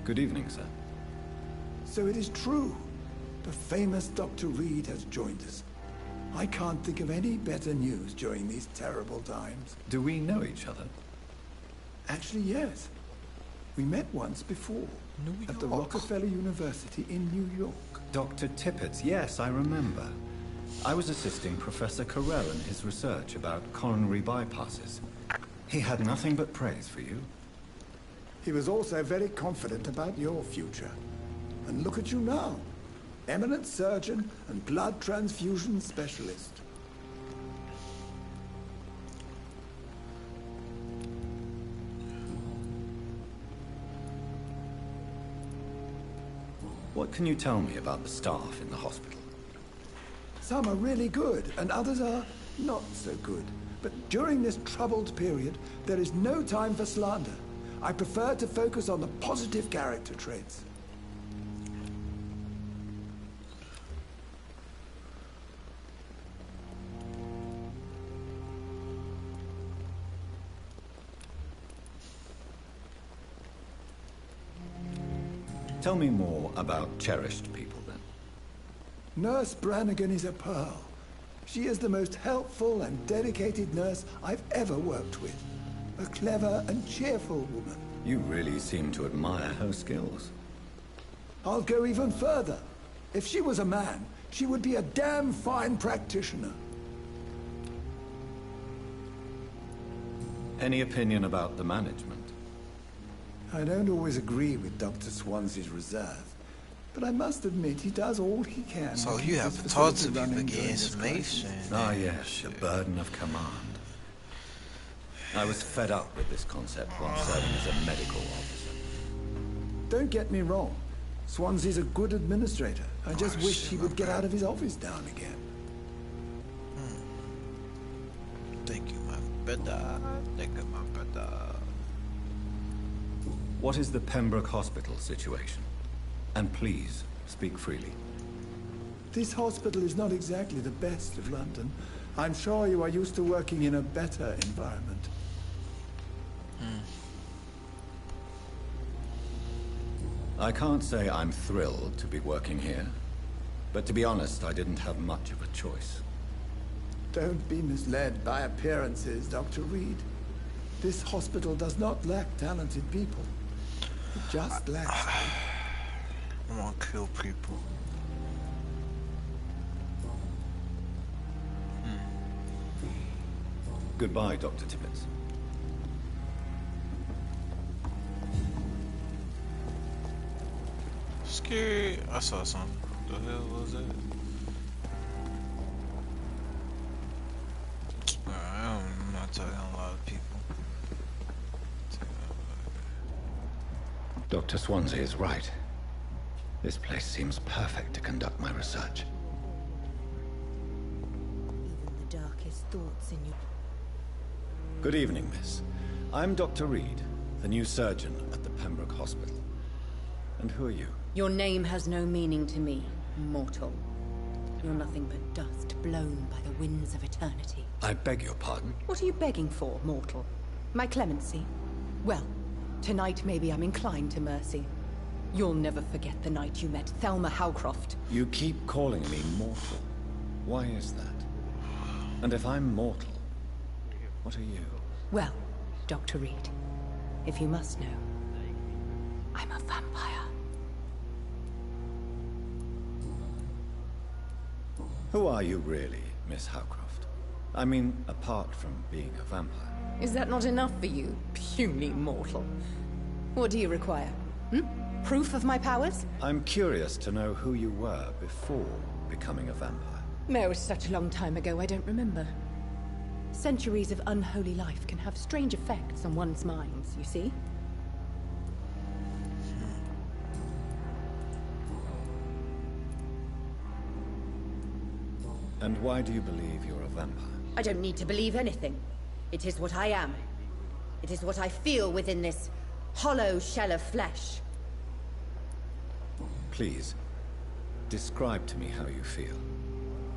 Good evening, sir.
So it is true. The famous Dr. Reed has joined us. I can't think of any better news during these terrible times.
Do we know each other?
Actually, yes. We met once before. At the Rockefeller University in New York.
Dr. Tippett, yes, I remember. I was assisting Professor Carell in his research about coronary bypasses. He had nothing but praise for you.
He was also very confident about your future. And look at you now. Eminent surgeon and blood transfusion specialist.
What can you tell me about the staff in the hospital?
Some are really good, and others are not so good. But during this troubled period, there is no time for slander. I prefer to focus on the positive character traits.
Tell me more about cherished people, then.
Nurse Brannigan is a pearl. She is the most helpful and dedicated nurse I've ever worked with. A clever and cheerful woman.
You really seem to admire her skills.
I'll go even further. If she was a man, she would be a damn fine practitioner.
Any opinion about the management?
I don't always agree with Dr. Swansea's reserve, but I must admit he does all he can.
So you have to talk to people to get information.
Ah, yes, the burden of command. I was fed up with this concept while serving as a medical officer.
Don't get me wrong. Swansea's a good administrator. I just wish he would get out of his office down again.
Thank you, my brother. Thank you, my brother.
What is the Pembroke Hospital situation? And please, speak freely.
This hospital is not exactly the best of London. I'm sure you are used to working in a better environment.
I can't say I'm thrilled to be working here. But to be honest, I didn't have much of a choice.
Don't be misled by appearances, Dr. Reed. This hospital does not lack talented people. It just lacks...
I want to kill people.
Goodbye, Dr. Tibbets.
Scary. I saw something. What the hell was that? I'm not talking to a lot of people.
Dr. Swansea is right. This place seems perfect to conduct my research.
Even the darkest thoughts in you.
Good evening, miss. I'm Dr. Reed, the new surgeon at the Pembroke Hospital. And who are you?
Your name has no meaning to me, mortal. You're nothing but dust blown by the winds of eternity.
I beg your pardon?
What are you begging for, mortal? My clemency? Well, tonight maybe I'm inclined to mercy. You'll never forget the night you met Thelma Howcroft.
You keep calling me mortal. Why is that? And if I'm mortal, what are you?
Well, Dr. Reed, if you must know, I'm a vampire.
Who are you really, Miss Howcroft? I mean, apart from being a vampire.
Is that not enough for you, puny mortal? What do you require? Proof of my powers?
I'm curious to know who you were before becoming a vampire.
No, such a long time ago, I don't remember. Centuries of unholy life can have strange effects on one's minds, you see?
And why do you believe you're a vampire?
I don't need to believe anything. It is what I am. It is what I feel within this hollow shell of flesh.
Please, describe to me how you feel.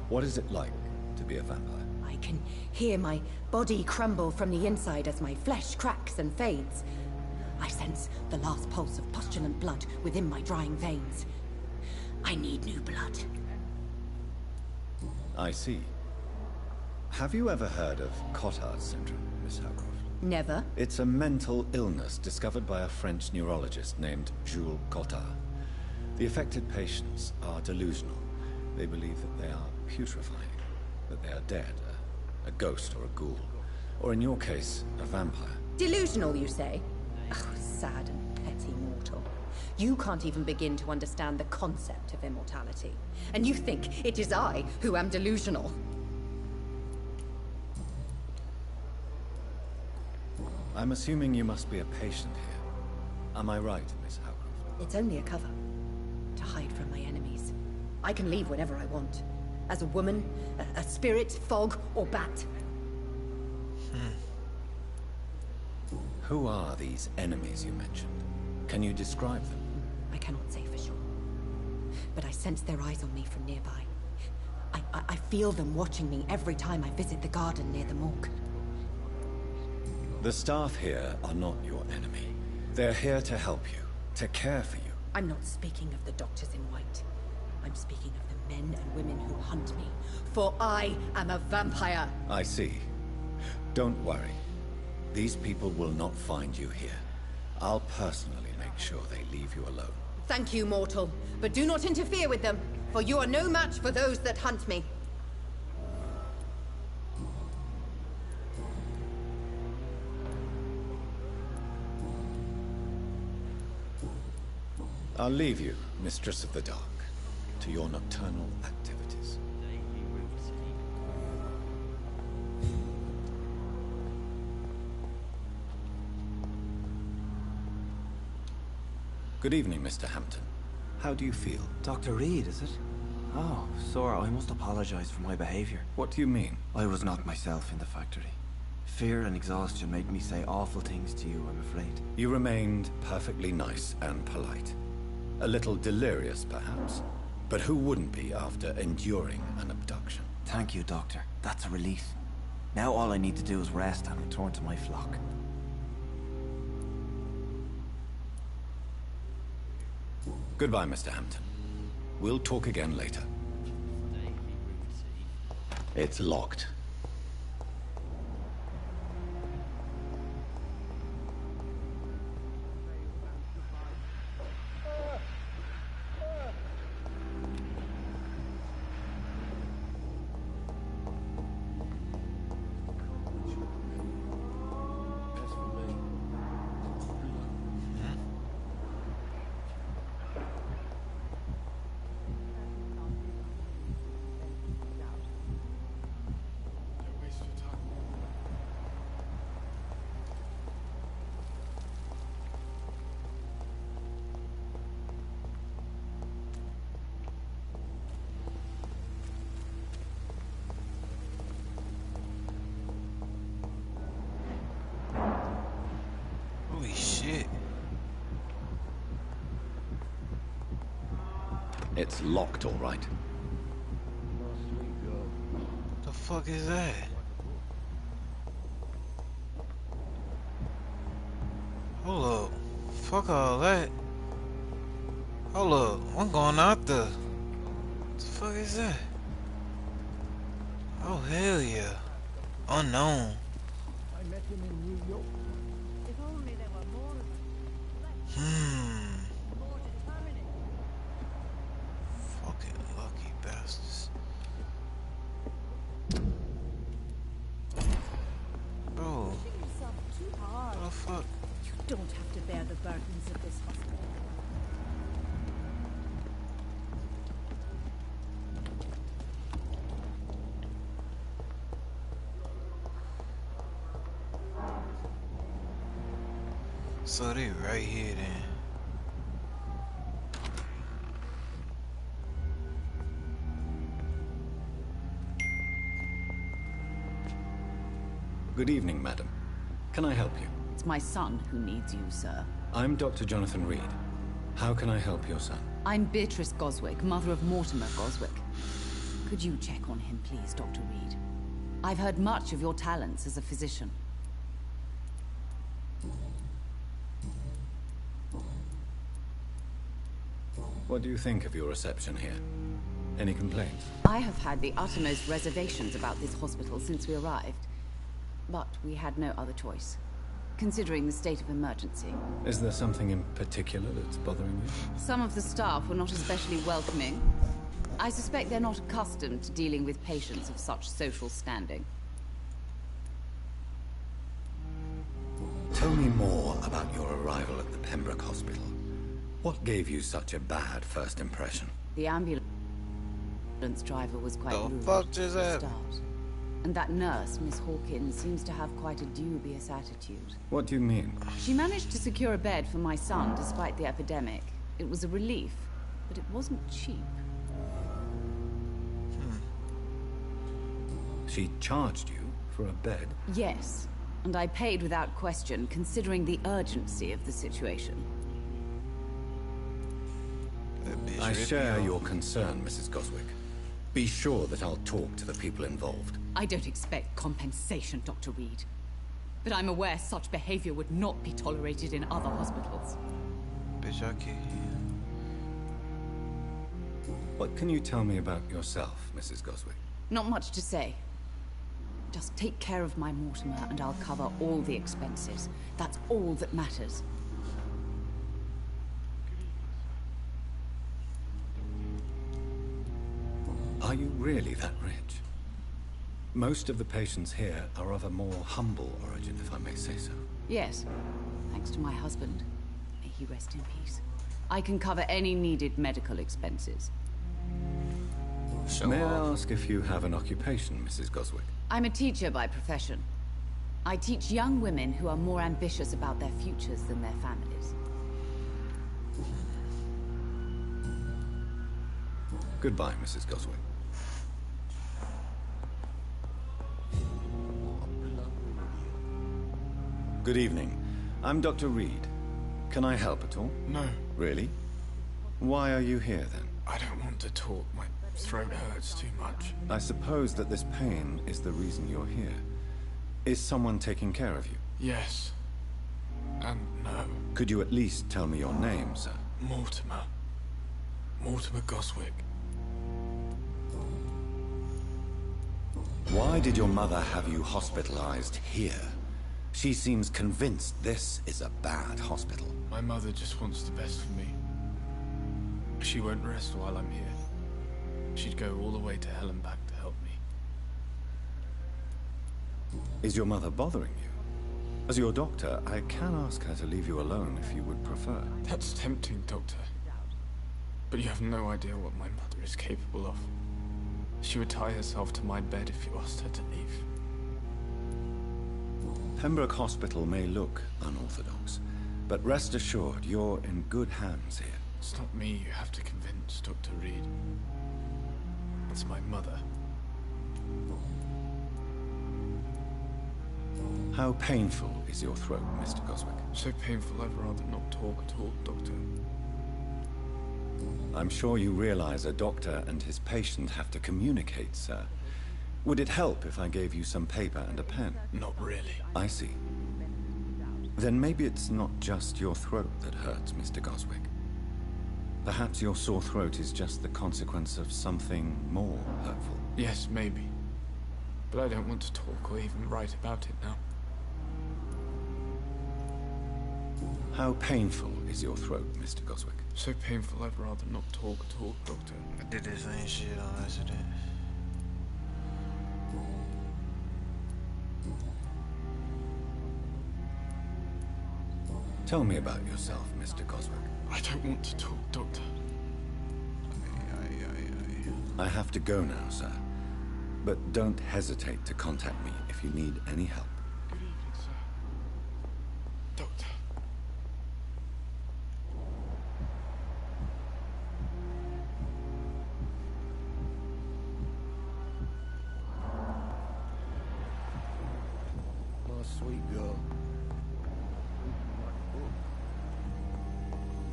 What is it like to be a vampire?
I can hear my body crumble from the inside as my flesh cracks and fades. I sense the last pulse of postulant blood within my drying veins. I need new blood.
I see. Have you ever heard of Cotard's syndrome, Miss Howcroft?
Never.
It's a mental illness discovered by a French neurologist named Jules Cotard. The affected patients are delusional. They believe that they are putrefying, that they are dead, a ghost or a ghoul. Or in your case, a vampire.
Delusional, you say? Oh, sad and petty mortal. You can't even begin to understand the concept of immortality. And you think it is I who am delusional.
I'm assuming you must be a patient here. Am I right, Miss Howcroft?
It's only a cover. To hide from my enemies. I can leave whenever I want. As a woman, a spirit, fog, or bat.
Who are these enemies you mentioned? Can you describe them?
I cannot say for sure. But I sense their eyes on me from nearby. I feel them watching me every time I visit the garden near the morgue.
The staff here are not your enemy. They're here to help you, to care for you.
I'm not speaking of the doctors in white. I'm speaking of the men and women who hunt me. For I am a vampire.
I see. Don't worry. These people will not find you here. I'll personally make sure they leave you alone.
Thank you, mortal. But do not interfere with them, for you are no match for those that hunt me.
I'll leave you, Mistress of the Dark, to your nocturnal activities. Good evening, Mr. Hampton. How do you feel?
Dr. Reed, is it? Oh, Sora, I must apologize for my behavior.
What do you mean?
I was not myself in the factory. Fear and exhaustion made me say awful things to you, I'm afraid.
You remained perfectly nice and polite. A little delirious, perhaps. But who wouldn't be after enduring an abduction?
Thank you, Doctor. That's a relief. Now all I need to do is rest and return to my flock.
Goodbye, Mr. Hampton. We'll talk again later. It's locked.
Holy shit.
It's locked, all right.
The fuck is that? Hold up. Fuck all that. Hold up. I'm going out there. What the fuck is that? Oh, hell yeah. Unknown.
I met him in New York.
If only there were more of them.
Fucking lucky bastards. Bro. What the fuck?
You don't have to bear the burdens of this hospital.
So they right here then.
Good evening, madam. Can I help you?
It's my son who needs you, sir.
I'm Dr. Jonathan Reed. How can I help your son?
I'm Beatrice Goswick, mother of Mortimer Goswick. Could you check on him, please, Dr. Reed? I've heard much of your talents as a physician.
What do you think of your reception here? Any complaints?
I have had the uttermost reservations about this hospital since we arrived. But we had no other choice, considering the state of emergency.
Is there something in particular that's bothering you?
Some of the staff were not especially welcoming. I suspect they're not accustomed to dealing with patients of such social standing.
Tell me more about your arrival at the Pembroke Hospital. What gave you such a bad first impression?
The ambulance driver was quite rude
fuck
at
just
the
happened?
start. And that nurse, Miss Hawkins, seems to have quite a dubious attitude.
What do you mean?
She managed to secure a bed for my son despite the epidemic. It was a relief, but it wasn't cheap.
She charged you for a bed?
Yes, and I paid without question, considering the urgency of the situation.
I share your concern, Mrs. Goswick. Be sure that I'll talk to the people involved.
I don't expect compensation, Dr. Reed. But I'm aware such behavior would not be tolerated in other hospitals.
Bitch, I can't.
What can you tell me about yourself, Mrs. Goswick?
Not much to say. Just take care of my Mortimer and I'll cover all the expenses. That's all that matters.
Are you really that rich? Most of the patients here are of a more humble origin, if I may say so.
Yes, thanks to my husband. May he rest in peace. I can cover any needed medical expenses.
May I ask if you have an occupation, Mrs. Goswick?
I'm a teacher by profession. I teach young women who are more ambitious about their futures than their families.
Goodbye, Mrs. Goswick. Good evening. I'm Dr. Reed. Can I help at all?
No.
Really? Why are you here, then?
I don't want to talk. My throat hurts too much.
I suppose that this pain is the reason you're here. Is someone taking care of you?
Yes. And no.
Could you at least tell me your name, sir?
Mortimer. Mortimer Goswick.
Why did your mother have you hospitalized here? She seems convinced this is a bad hospital.
My mother just wants the best for me. She won't rest while I'm here. She'd go all the way to hell and back to help me.
Is your mother bothering you? As your doctor, I can ask her to leave you alone if you would prefer.
That's tempting, Doctor. But you have no idea what my mother is capable of. She would tie herself to my bed if you asked her to leave.
Pembroke Hospital may look unorthodox, but rest assured you're in good hands here.
It's not me you have to convince, Dr. Reed. It's my mother.
How painful is your throat, Mr. Goswick?
So painful I'd rather not talk at all, Doctor.
I'm sure you realize a doctor and his patient have to communicate, sir. Would it help if I gave you some paper and a pen?
Not really.
I see. Then maybe it's not just your throat that hurts, Mr. Goswick. Perhaps your sore throat is just the consequence of something more hurtful.
Yes, maybe. But I don't want to talk or even write about it now.
How painful is your throat, Mr. Goswick?
So painful I'd rather not talk at all, Doctor.
I did the same shit on accident.
Tell me about yourself, Mr. Goswick.
I don't want to talk, Doctor.
I have to go now, sir. But don't hesitate to contact me if you need any help.
Good evening, sir. Doctor.
My sweet girl.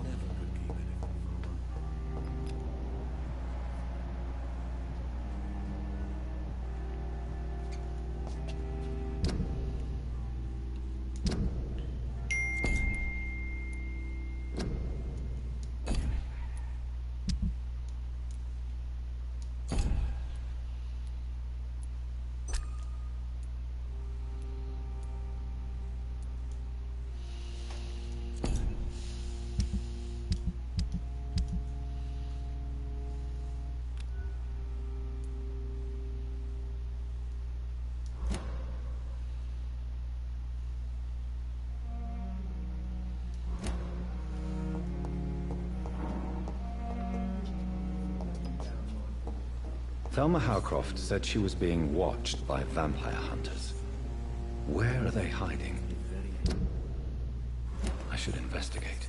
Never could keep anything from her.
Thelma Howcroft said she was being watched by vampire hunters. Where are they hiding? I should investigate.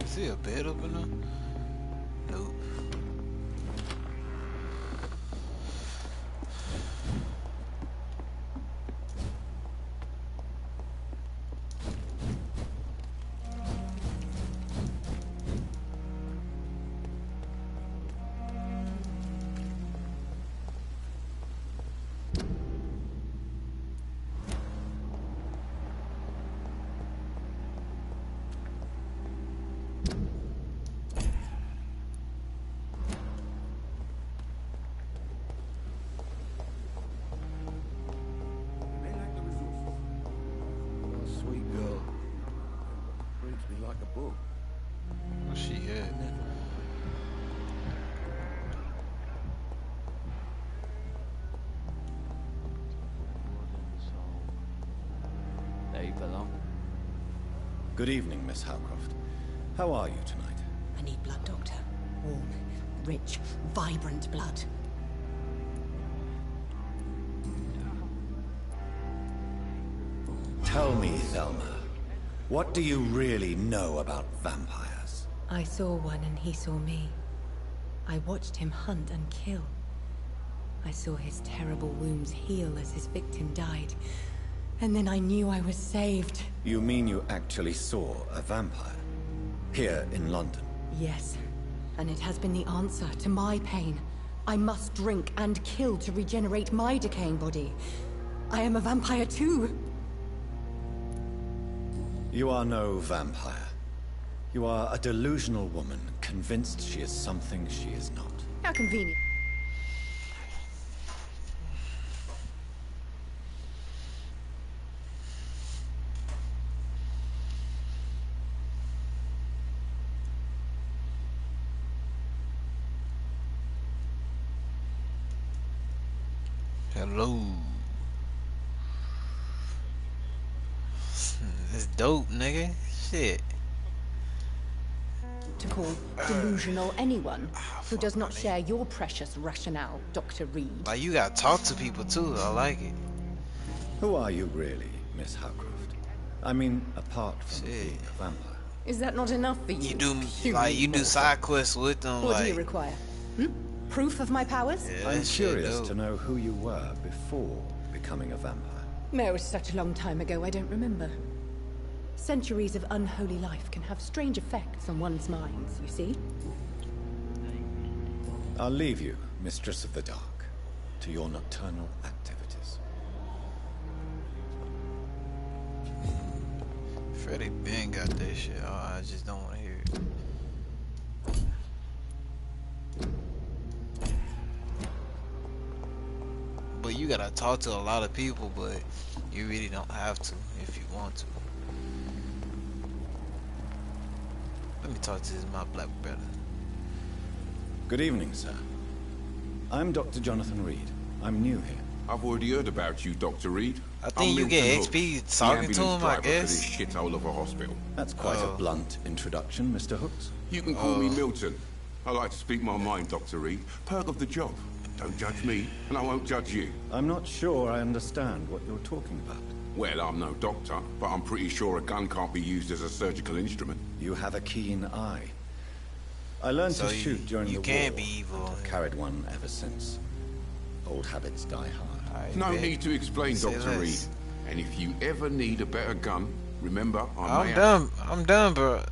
Is there a bed up in there? Nope. Where's she at?
There you belong. Good evening, Miss Howcroft. How are you tonight?
I need blood, Doctor. Warm, rich, vibrant blood.
Tell me, Thelma, what do you really know about vampires?
I saw one and he saw me. I watched him hunt and kill. I saw his terrible wounds heal as his victim died. And then I knew I was saved.
You mean you actually saw a vampire? Here in London?
Yes. And it has been the answer to my pain. I must drink and kill to regenerate my decaying body. I am a vampire too.
You are no vampire. You are a delusional woman, convinced she is something she is not.
How convenient.
Hello. This dope, nigga. Shit.
To call delusional anyone who does not share your precious rationale, Dr. Reed.
Like, you gotta talk to people too. I like it.
Who are you really, Miss Howcroft? I mean, apart from being a vampire.
Is that not enough for you?
You do like you do side quests with them.
What
like,
do you require? Proof of my powers?
Yeah,
I'm curious to know who you were before becoming a vampire.
It was such a long time ago, I don't remember. Centuries of unholy life can have strange effects on one's minds, you see?
I'll leave you, Mistress of the Dark, to your nocturnal activities.
Freddie Ben got that shit. Oh, I just don't want to hear it. But you gotta talk to a lot of people, but you really don't have to if you want to. Let me talk to this my black brother.
Good evening, sir. I'm Dr. Jonathan Reed. I'm new here.
I've already heard about you, Dr. Reed.
I think you get XP talking to him, I guess.
For this shithole of a hospital.
That's quite a blunt introduction, Mr. Hooks.
You can call me Milton. I like to speak my mind, Dr. Reed. Perk of the job. Don't judge me, and I won't judge you.
I'm not sure I understand what you're talking about.
Well, I'm no doctor, but I'm pretty sure a gun can't be used as a surgical instrument.
You have a keen eye. I learned to shoot during the war. You
can't be evil.
I've carried one ever since. Old habits die hard.
No need to explain, Dr. Reed. And if you ever need a better gun, remember, I'm done, bro.